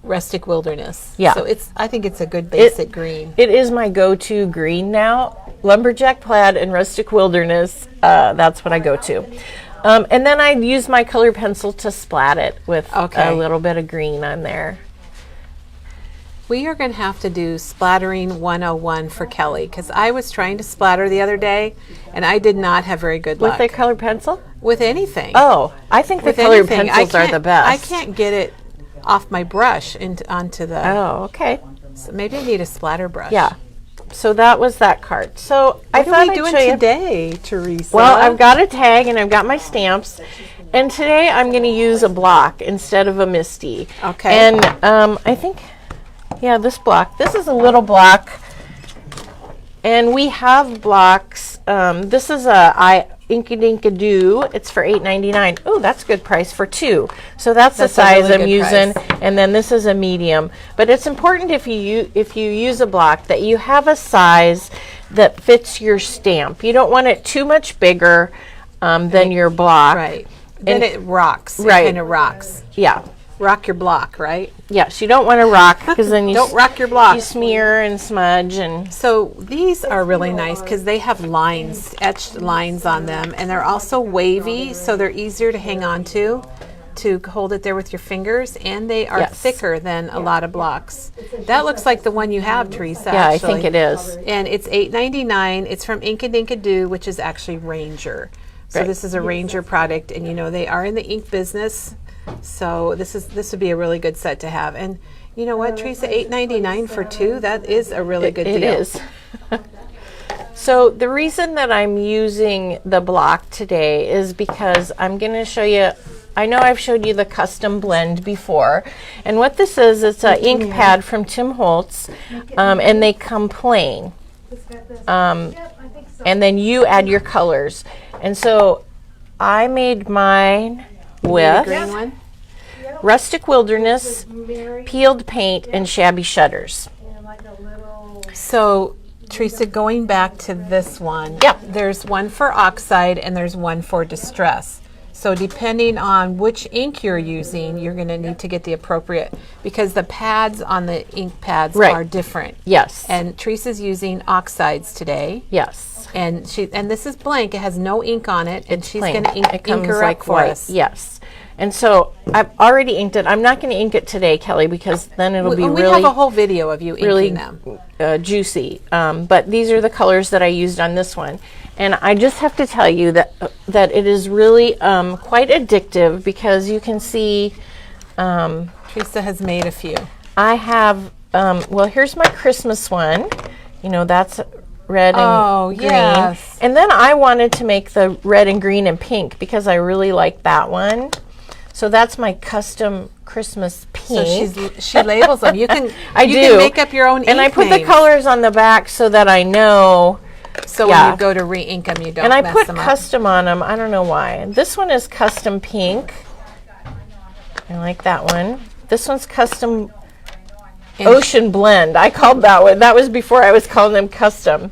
Rustic Wilderness. Yeah. So I think it's a good basic green. It is my go-to green now. Lumberjack Plaid and Rustic Wilderness, that's what I go to. And then I use my color pencil to splat it with a little bit of green on there. We are going to have to do Splattering 101 for Kelly, because I was trying to splatter the other day, and I did not have very good luck. With a color pencil? With anything. Oh, I think the colored pencils are the best. I can't get it off my brush onto the... Oh, okay. So maybe I need a splatter brush. Yeah. So that was that card. So I thought What are we I'd doing show you. today, Teresa? Well, I've got a tag and I've got my stamps. And today I'm going to use a block instead of a MISTI. Okay. And I think, yeah, this block. This is a little block. And we have blocks. This is a Inkadink-A-Doo. It's for $8.99. Oh, that's a good price for 2. So that's the size really I'm good using. price. And then this is a medium. But it's important if you use a block that you have a size that fits your stamp. You don't want it too much bigger than your block. Right. Then it rocks. Right. It kind of rocks. Yeah. Rock your block, right? Yes, you don't want to rock because then you Don't rock your block. You smear and smudge and So these are really nice because they have lines, etched lines on them, and they're also wavy, so they're easier to hang on to hold it there with your fingers, and they are Yes. thicker than a lot of blocks. That looks like the one you have, Teresa. yeah, I actually. think it is. And it's $8.99. It's from Inkadink-A-Doo, which is actually Ranger. So Right. this is a Ranger product, and you know they are in the ink business. So this would be a really good set to have. And you know what, Teresa, $8.99 for 2, that is a really good deal. It is. So the reason that I'm using the block today is because I'm going to show you, I know I've showed you the custom blend before, and what this is, it's an ink pad from Tim Holtz, and they come plain. And then you add your colors. And so I made mine with Green one. Rustic Wilderness, Peeled Paint, and Shabby Shutters. So, Teresa, going back to this one, Yep. there's one for oxide and there's one for distress. So depending on which ink you're using, you're going to need to get the appropriate, because the pads on the ink pads Right. are different. Yes. And Teresa's using oxides today. Yes. And this is blank. It has no ink on it, and she's Plain. going to ink It comes her like up for white. us. Yes. And so I've already inked it. I'm not going to ink it today, Kelly, because then it'll be We really, have a whole video of you inking really them. Juicy. But these are the colors that I used on this one. And I just have to tell you that it is really quite addictive, because you can see Teresa has made a few. I have, well, here's my Christmas one. You know, that's red and green. Yes. And then I wanted to make the red and green and pink because I really like that one. So that's my custom Christmas pink. So she labels them. You can I you do. can make up your own ink and I put the names. colors on the back so that I know. So Yeah. when you go to re-ink them, you don't And I mess put them up. custom on them. I don't know why. This one is custom pink. I like that one. This one's custom Ocean Blend. I called that one. That was before I was calling them custom.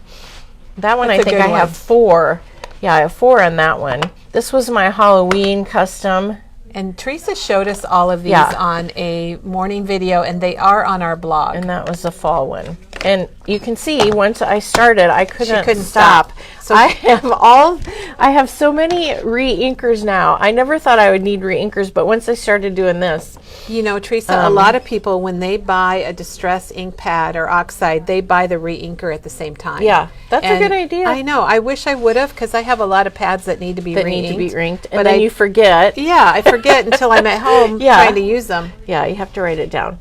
That one, That's I a think good I have one. 4. Yeah, I have 4 on that one. This was my Halloween custom. And Teresa showed us all of these Yeah. on a morning video, and they are on our blog. And that was the fall one. And you can see once I started, I couldn't stop. stop. So I have so many re-inkers now. I never thought I would need re-inkers, but once I started doing this, You know, Teresa, a lot of people, when they buy a distress ink pad or oxide, they buy the re-inker at the same time. Yeah, that's a And good idea. I know. I wish I would have, because I have a lot of pads that need to be that re-inked. need to be inked, and but then you forget. Yeah, I forget until I'm at home Yeah. trying to use them. Yeah, you have to write it down.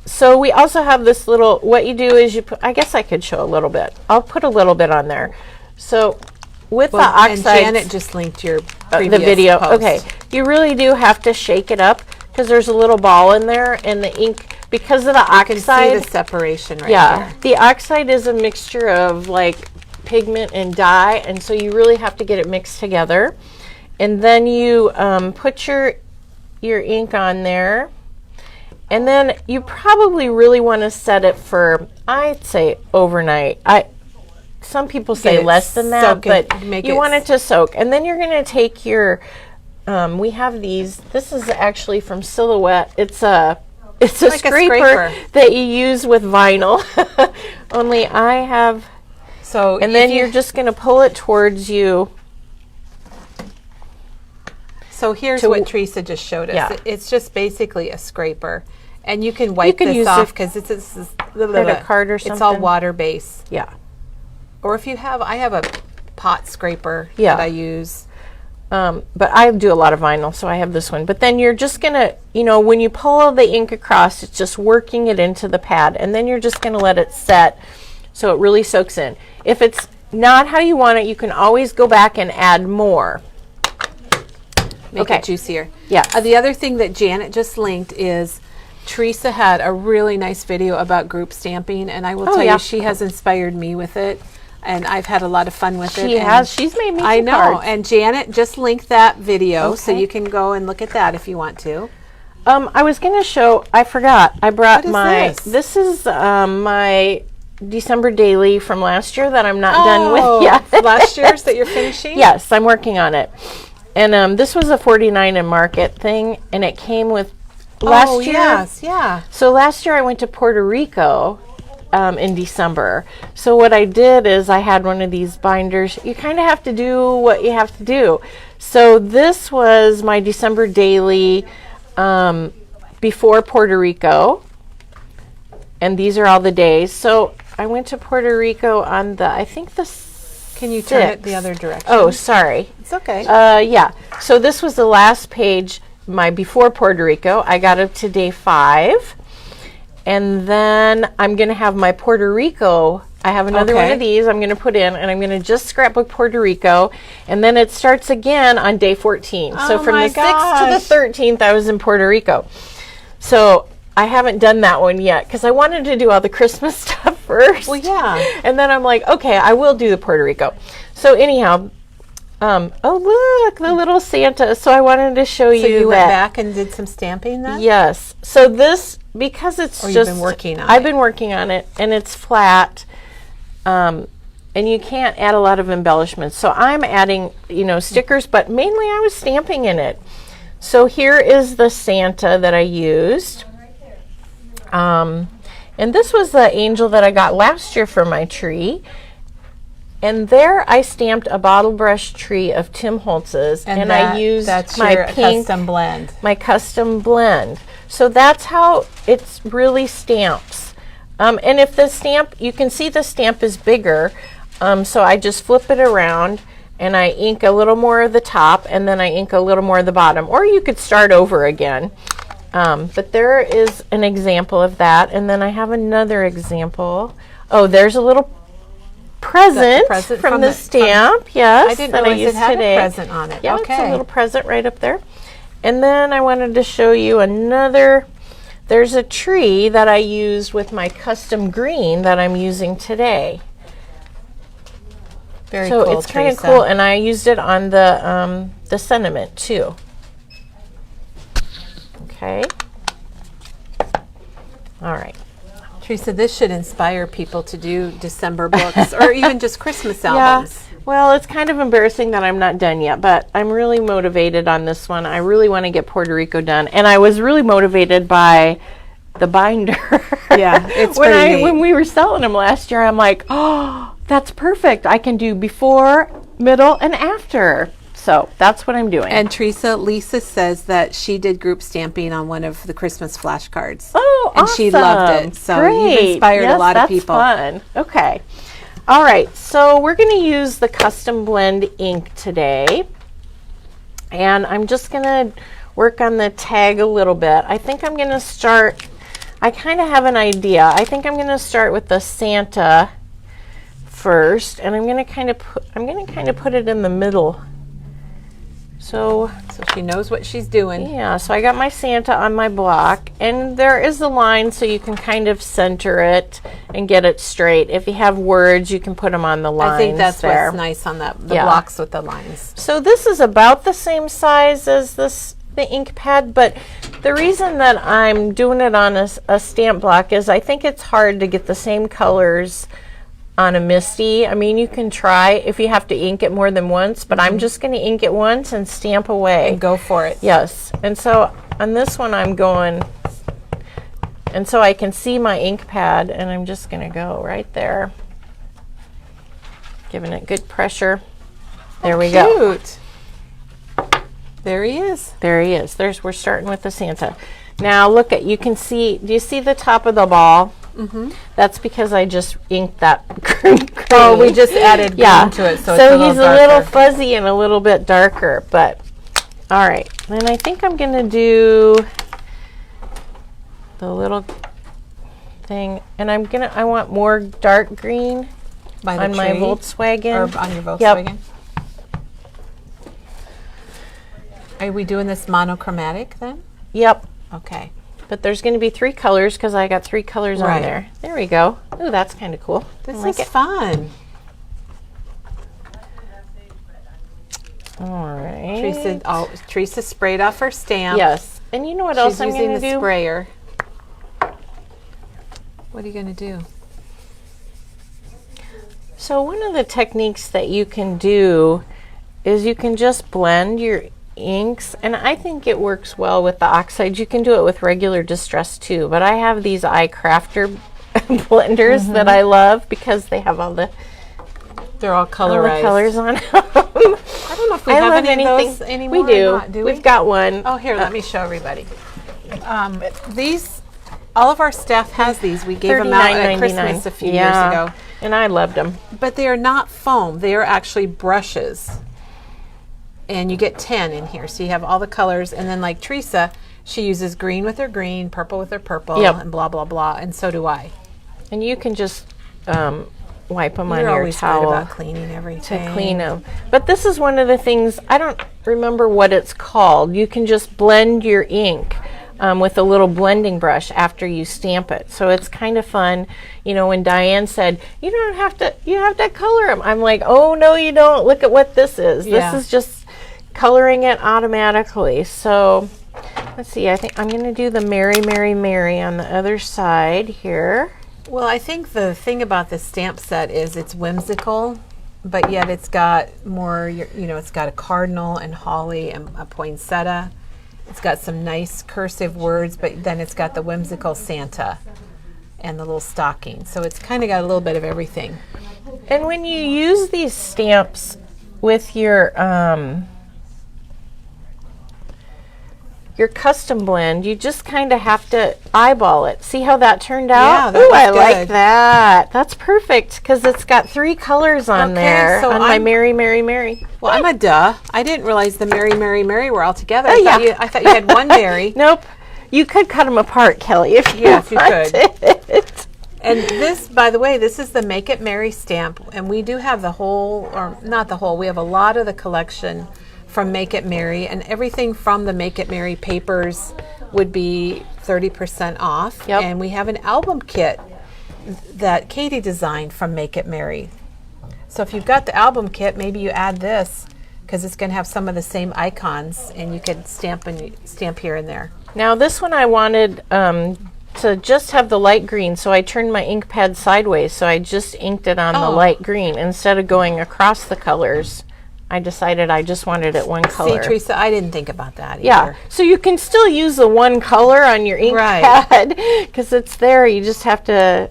So we also have this little, what you do is you put, I guess I could show a little bit. I'll put a little bit on there. So with Well, the and oxides, Janet just linked your previous the video, post. okay, you really do have to shake it up because there's a little ball in there, and the ink, because of the You can see oxide, the separation right yeah, here. the oxide is a mixture of like pigment and dye, and so you really have to get it mixed together. And then you put your ink on there, and then you probably really want to set it for, I'd say, overnight. Some people say it less than that, soak it, but make you it want it to soak. And then you're going to take your, we have these, this is actually from Silhouette. It's a like a scraper that you use with vinyl. Only I have, So and then you're just going to pull it towards you. So here's what Teresa just showed us. Yeah. It's just basically a scraper. And you can wipe can this use off it because it's a card or It's all something. water based. Yeah. Or if you have, I have a pot scraper Yeah. that I use. But I do a lot of vinyl, so I have this one. But then you're just going to, when you pull the ink across, it's just working it into the pad. And then you're just going to let it set so it really soaks in. If it's not how you want it, you can always go back and add more. Make it juicier. Yeah. The other thing that Janet just linked is Teresa had a really nice video about group stamping, and I will tell you, she has inspired me with it, and I've had a lot of fun with it. She has. She's made me some I know. cards. And Janet just linked that video, so you can go and look at that if you want to. I was going to show, I forgot. I brought this? This is my December daily from last year that I'm not done with yet. Last year's that you're finishing? Yes, I'm working on it. And this was a 49 and market thing, and it came with last year. Yes, yeah. So last year I went to Puerto Rico in December. So what I did is I had one of these binders. You kind of have to do what you have to do. So this was my December daily before Puerto Rico, and these are all the days. So I went to Puerto Rico on the, I think the Can you turn it the other direction? Oh, sorry. It's okay. Yeah. So this was the last page, my before Puerto Rico. I got up to day 5. And then I'm going to have my Puerto Rico. I have another one of these I'm going to put in, and I'm going to just scrapbook Puerto Rico. And then it starts again on day 14. So from the 6th to the 13th, I was in Puerto Rico. So I haven't done that one yet because I wanted to do all the Christmas stuff first. Well, yeah. And then I'm like, okay, I will do the Puerto Rico. So anyhow, oh, look, the little Santa. So I wanted to show you that. So you went back and did some stamping then? Yes. So this, because it's you've just... been working on it. I've been working on it, and it's flat. And you can't add a lot of embellishments. So I'm adding, stickers, but mainly I was stamping in it. So here is the Santa that I used. And this was the angel that I got last year for my tree. And there I stamped a bottle brush tree of Tim Holtz's, and I used my pink custom blend. My custom blend. So that's how it really stamps. And if the stamp, you can see the stamp is bigger, so I just flip it around and I ink a little more of the top, and then I ink a little more of the bottom. Or you could start over again. But there is an example of that, and then I have another example. Oh, there's a little present from the stamp. Yes, I didn't realize it had a present on it. Yeah, it's a little present right up there. And then I wanted to show you another. There's a tree that I used with my custom green that I'm using today. Very cool. So it's kind of cool, and I used it on the sentiment too. Okay. All right. Teresa, this should inspire people to do December books or even just Christmas albums. Yeah. Well, it's kind of embarrassing that I'm not done yet, but I'm really motivated on this one. I really want to get Puerto Rico done, and I was really motivated by the binder. Yeah, it's pretty neat. When we were selling them last year, I'm like, oh, that's perfect. I can do before, middle, and after. So that's what I'm doing. And Teresa, Lisa says that she did group stamping on one of the Christmas flashcards. Oh, and she loved it. So you've inspired a lot of people. That's fun. Okay. All right. So we're going to use the custom blend ink today. And I'm just going to work on the tag a little bit. I think I'm going to start, I kind of have an idea. I think I'm going to start with the Santa first, and I'm going to kind of put it in the middle. So she knows what she's doing. Yeah, so I got my Santa on my block, and there is a line so you can kind of center it and get it straight. If you have words, you can put them on the lines. I think that's there. What's nice on the blocks with the lines. So this is about the same size as the ink pad, but the reason that I'm doing it on a stamp block is I think it's hard to get the same colors on a Misty. I mean, you can try if you have to ink it more than once, but I'm just going to ink it once and stamp away. And go for it. Yes. And so on this one I'm going, and so I can see my ink pad, and I'm just going to go right there. Giving it good pressure. There we go. Cute. There he is. There he is. We're starting with the Santa. Now look at, you can see, do you see the top of the ball? Mm-hmm. That's because I just inked that green. Oh, we just added green to it, so it's he's a little fuzzy and a little bit darker. But all right, then I think I'm going to do the little thing. And I want more dark green on my Volkswagen. Or on your Volkswagen? Yep. Are we doing this monochromatic then? Yep. Okay. But there's going to be 3 colors because I got 3 colors on there. There we go. Ooh, that's kind of cool. This is fun. All right. Teresa sprayed off her stamp. Yes. And you know what else I'm going to do? She's using the sprayer. What are you going to do? So one of the techniques that you can do is you can just blend your inks, and I think it works well with the oxides. You can do it with regular distress too, but I have these iCrafter blenders that I love because they have they're all colorized. Colors on them. I don't know if we have any of those anymore. We do. Or not, do We've got one. Oh, here, let me show everybody. All of our staff has these. We gave them out at Christmas a few years ago. And I loved them. But they are not foam. They are actually brushes. And you get 10 in here. So you have all the colors. And then like Teresa, she uses green with her green, purple with her purple, and blah, blah, blah. And so do I. And you can just wipe them on You're your always towel. good about cleaning everything. To clean them. But this is one of the things, I don't remember what it's called. You can just blend your ink with a little blending brush after you stamp it. So it's kind of fun. You know, when Diane said, you have to color them. I'm like, oh, no, you don't. Look at what this is. Yeah. This is just coloring it automatically. So let's see. I think I'm going to do the Mary, Mary, Mary on the other side here. Well, I think the thing about this stamp set is it's whimsical, but yet it's got more, it's got a cardinal and holly and a poinsettia. It's got some nice cursive words, but then it's got the whimsical Santa and the little stocking. So it's kind of got a little bit of everything. And when you use these stamps with your custom blend, you just kind of have to eyeball it. See how that turned out? Yeah, that was I good. like that. That's perfect because it's got 3 colors on there so on my Mary, Mary, Mary. Well, I'm a duh. I didn't realize the Mary, Mary, Mary were all together. Oh, I thought you had one Mary. Nope. You could cut them apart, Kelly, if you could. And this, by the way, this is the Make It Merry stamp, and we do have the whole, or not the whole, we have a lot of the collection from Make It Merry, and everything from the Make It Merry papers would be 30% off. Yep. And we have an album kit that Katie designed from Make It Merry. So if you've got the album kit, maybe you add this because it's going to have some of the same icons, and you could stamp here and there. Now this one I wanted to just have the light green, so I turned my ink pad sideways, so I just inked it on the light green instead of going across the colors. I decided I just wanted it one color. See, Teresa, I didn't think about that either. Yeah, so you can still use the one color on your ink pad because it's there. You just have to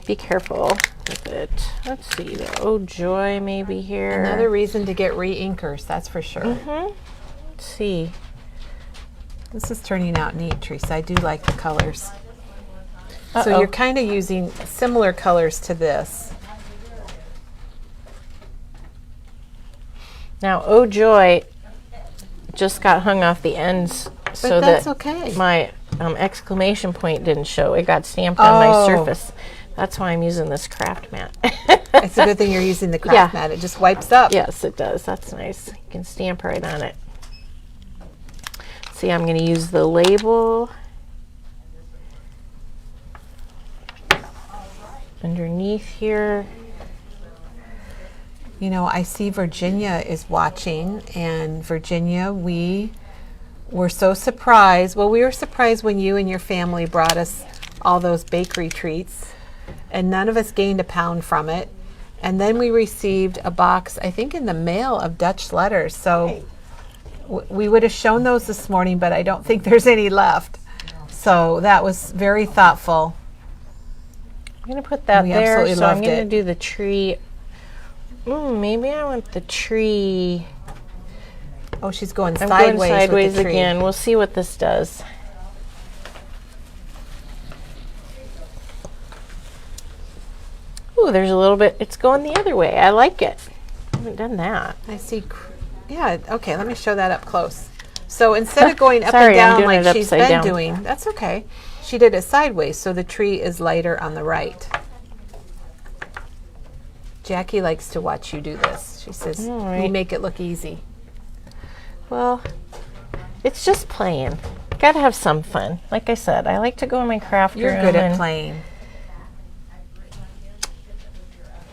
be careful with it. Let's see, oh joy, maybe here. Another reason to get re-inkers, that's for sure. Let's see. This is turning out neat, Teresa. I do like the colors. Uh-oh. So you're kind of using similar colors to this. Now, oh joy, just got hung off the ends so that's that okay. my exclamation point didn't show. It got stamped on my surface. That's why I'm using this craft mat. It's a good thing you're using the craft mat. It just wipes up. Yes, it does. That's nice. You can stamp right on it. See, I'm going to use the label underneath here. You know, I see Virginia is watching, and Virginia, we were so surprised. Well, we were surprised when you and your family brought us all those bakery treats, and none of us gained a pound from it. And then we received a box, I think in the mail, of Dutch letters. So we would have shown those this morning, but I don't think there's any left. So that was very thoughtful. I'm going to put that We there, absolutely so I'm loved going it. to do the tree. Maybe I want the tree. Oh, she's going I'm sideways, going sideways with the tree. again. We'll see what this does. Ooh, there's a little bit. It's going the other way. I like it. I haven't done that. I see. Yeah, okay, let me show that up close. So instead of going up Sorry, I'm and down doing like it she's upside been down. doing, that's okay. she did it sideways, so the tree is lighter on the right. Jackie likes to watch you do this. She says, you make it look easy. Well, it's just playing. Gotta have some fun. Like I said, I like to go in my craft room. You're good at playing.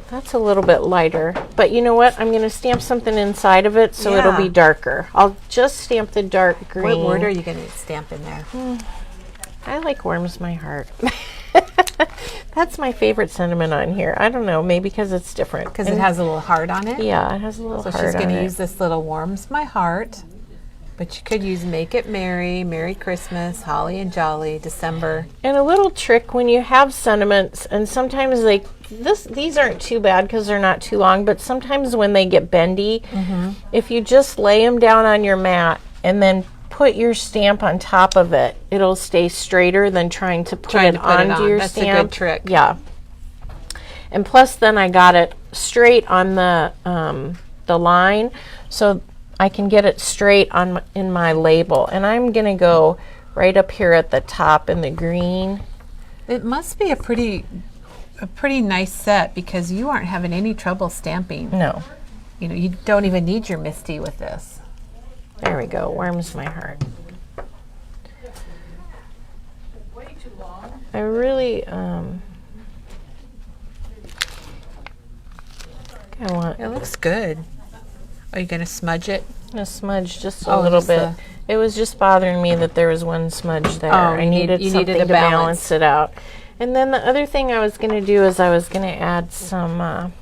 That's a little bit lighter. But you know what? I'm going to stamp something inside of it so it'll be darker. I'll just stamp the dark green. What word are you going to stamp in there? I like warms my heart. That's my favorite sentiment on here. I don't know, maybe because it's different. Because it has a little heart on it? Yeah, it has a little heart on it. So she's going to use this little warms my heart. But you could use Make It Merry, Merry Christmas, Holly and Jolly, December. And a little trick when you have sentiments, and sometimes these aren't too bad because they're not too long, but sometimes when they get bendy, if you just lay them down on your mat and then put your stamp on top of it, it'll stay straighter than trying to put it onto your stamp. That's a good trick. Yeah. And plus then I got it straight on the line, so I can get it straight in my label. And I'm going to go right up here at the top in the green. It must be a pretty nice set because you aren't having any trouble stamping. No. You know, you don't even need your Misty with this. There we go. Warms my heart. I really it looks good. Are you going to smudge it? I'm going to smudge just a little bit. It was just bothering me that there was one smudge there. I needed something to balance it out. And then the other thing I was going to do is I was going to add some...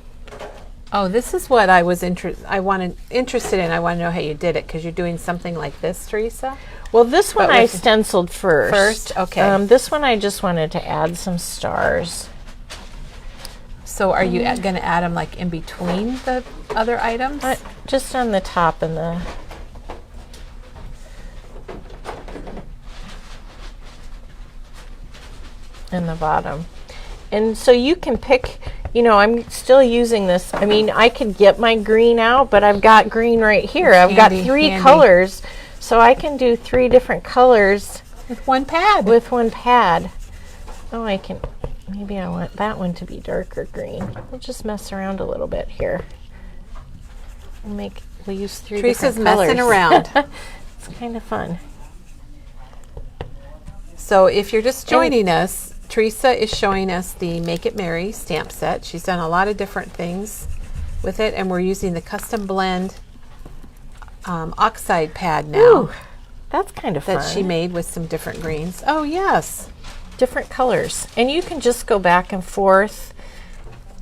this is what I was interested in. I want to know how you did it because you're doing something like this, Teresa. Well, this one I stenciled first. First, okay. This one I just wanted to add some stars. So are you going to add them like in between the other items? Just on the top and the bottom. And so you can pick, you know, I'm still using this. I mean, I could get my green out, but I've got green right here. I've got three colors, so I can do 3 different colors with one pad. Oh, I can, maybe I want that one to be darker green. We'll just mess around a little bit here. We'll use 3 Teresa's different colors. messing around. It's kind of fun. So if you're just joining us, Teresa is showing us the Make It Merry stamp set. She's done a lot of different things with it, and we're using the Custom Blend oxide pad now. Ooh, that's kind of fun. That she made with some different greens. Oh, yes. Different colors. And you can just go back and forth,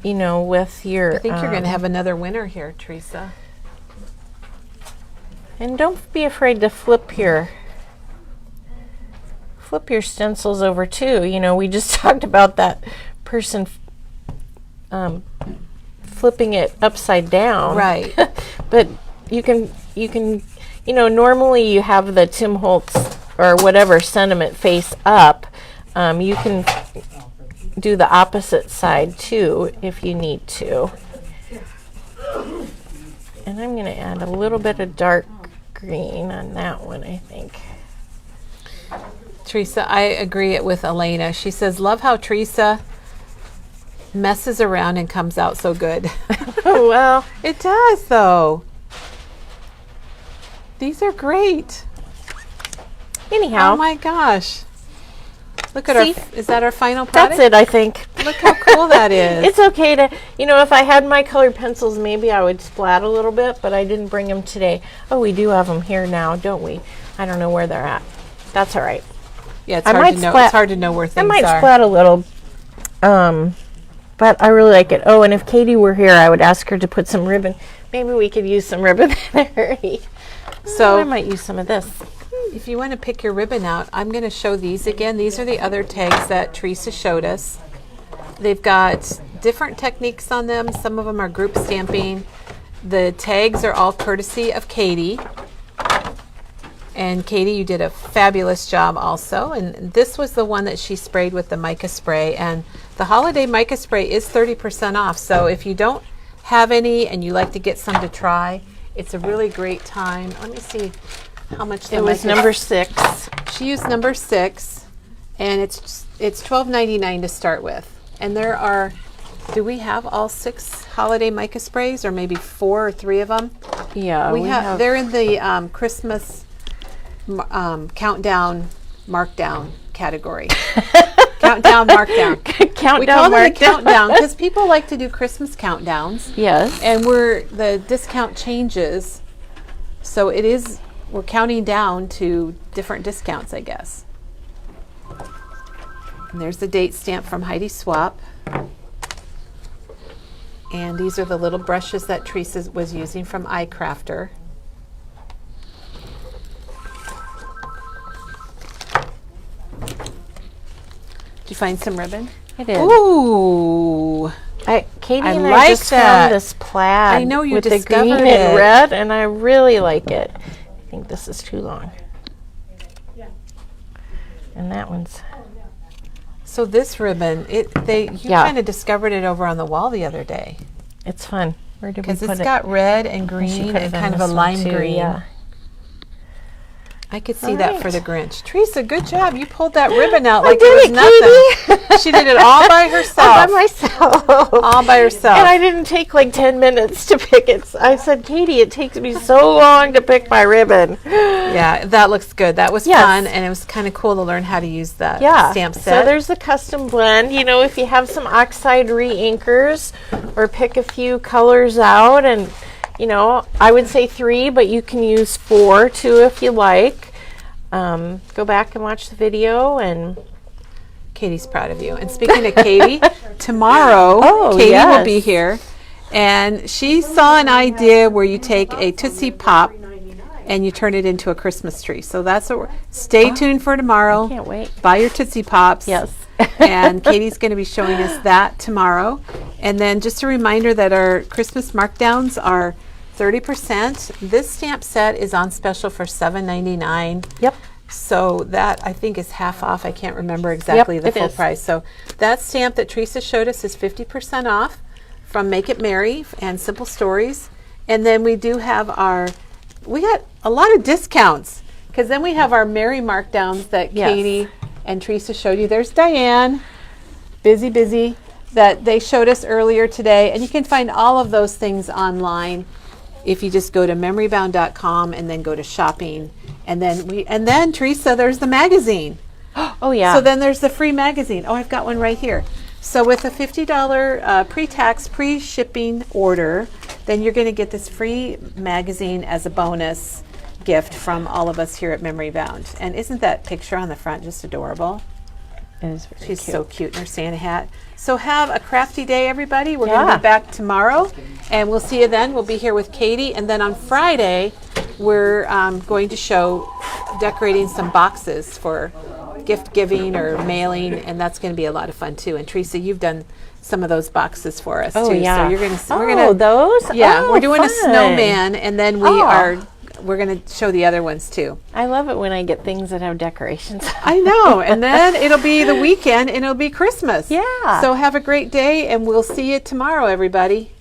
you know, with your... I think you're going to have another winner here, Teresa. And don't be afraid to flip your stencils over too. You know, we just talked about that person flipping it upside down. Right. But you can, you know, normally you have the Tim Holtz or whatever sentiment face up. You can do the opposite side too if you need to. And I'm going to add a little bit of dark green on that one, I think. Teresa, I agree with Elena. She says, love how Teresa messes around and comes out so good. Oh, well. It does, though. These are great. Anyhow. Oh, my gosh. Look at is that our final product? That's it, I think. Look how cool that is. It's okay to, you know, if I had my colored pencils, maybe I would splat a little bit, but I didn't bring them today. Oh, we do have them here now, don't we? I don't know where they're at. That's all right. Yeah, it's hard to know. It's hard to know where things are. I might splat a little, but I really like it. Oh, and if Katie were here, I would ask her to put some ribbon. Maybe we could use some ribbon there. So I might use some of this. If you want to pick your ribbon out, I'm going to show these again. These are the other tags that Teresa showed us. They've got different techniques on them. Some of them are group stamping. The tags are all courtesy of Katie. And Katie, you did a fabulous job also. And this was the one that she sprayed with the mica spray. And the holiday mica spray is 30% off. So if you don't have any and you like to get some to try, it's a really great time. Let me see how much it was. Number 6. She used number 6. And it's $12.99 to start with. And there are, do we have all 6 holiday mica sprays, or maybe 4 or 3 of them? Yeah, we have. They're in the Christmas countdown markdown category. Countdown markdown. Countdown we call markdown. it a countdown because people like to do Christmas countdowns. Yes. And the discount changes, so we're counting down to different discounts, I guess. And there's the date stamp from Heidi Swap. And these are the little brushes that Teresa was using from iCrafter. Did you find some ribbon? I did. Ooh. Katie I and I like just that. found this plaid. I know you with the discovered green it. and red, and I really like it. I think this is too long. And that one's. So this ribbon, you kind of discovered it over on the wall the other day. It's fun. Where did we Because put it's it? got red and green and kind of a lime green. Yeah. I could see All that right. for the Grinch. Teresa, good job. You pulled that ribbon out like did it was it, nothing. She did it all by herself. All by myself. All by herself. And I didn't take like 10 minutes to pick it. I said, Katie, it takes me so long to pick my ribbon. Yeah, that looks good. That was Yes. fun, and it was kind of cool to learn how to use that stamp set. So there's the custom blend. You know, if you have some oxide re-inkers or pick a few colors out, and, you know, I would say 3, but you can use 4 too if you like. Go back and watch the video, and Katie's proud of you. And speaking of Katie, tomorrow Katie will be here, and she saw an idea where you take a Tootsie Pop and you turn it into a Christmas tree. So that's what stay tuned for tomorrow. can't wait. Buy your Tootsie Pops. Yes. And Katie's going to be showing us that tomorrow. And then just a reminder that our Christmas markdowns are 30%. This stamp set is on special for $7.99. Yep. So that I think is half off. I can't remember exactly the it full is. price. So that stamp that Teresa showed us is 50% off from Make It Merry and Simple Stories. And then we do have we got a lot of discounts, because then we have our Merry markdowns that Yes. Katie and Teresa showed you. There's Diane, busy, that they showed us earlier today. And you can find all of those things online if you just go to memorybound.com and then go to shopping. And then Teresa, there's the magazine. Oh, yeah. So then there's the free magazine. Oh, I've got one right here. So with a $50 pre-tax, pre-shipping order, then you're going to get this free magazine as a bonus gift from all of us here at Memory Bound. And isn't that picture on the front just adorable? It is very She's cute. so cute in her Santa hat. So have a crafty day, everybody. We're going to be back tomorrow, and we'll see you then. We'll be here with Katie. And then on Friday, we're going to show decorating some boxes for gift giving or mailing, and that's going to be a lot of fun too. And Teresa, you've done some of those boxes for us too. Yeah. So you're going to we're gonna those? Yeah, Oh, we're doing a fun. snowman, and then we're going to show the other ones too. I love it when I get things that have decorations. I know. And then it'll be the weekend and it'll be Christmas. Yeah. So have a great day, and we'll see you tomorrow, everybody.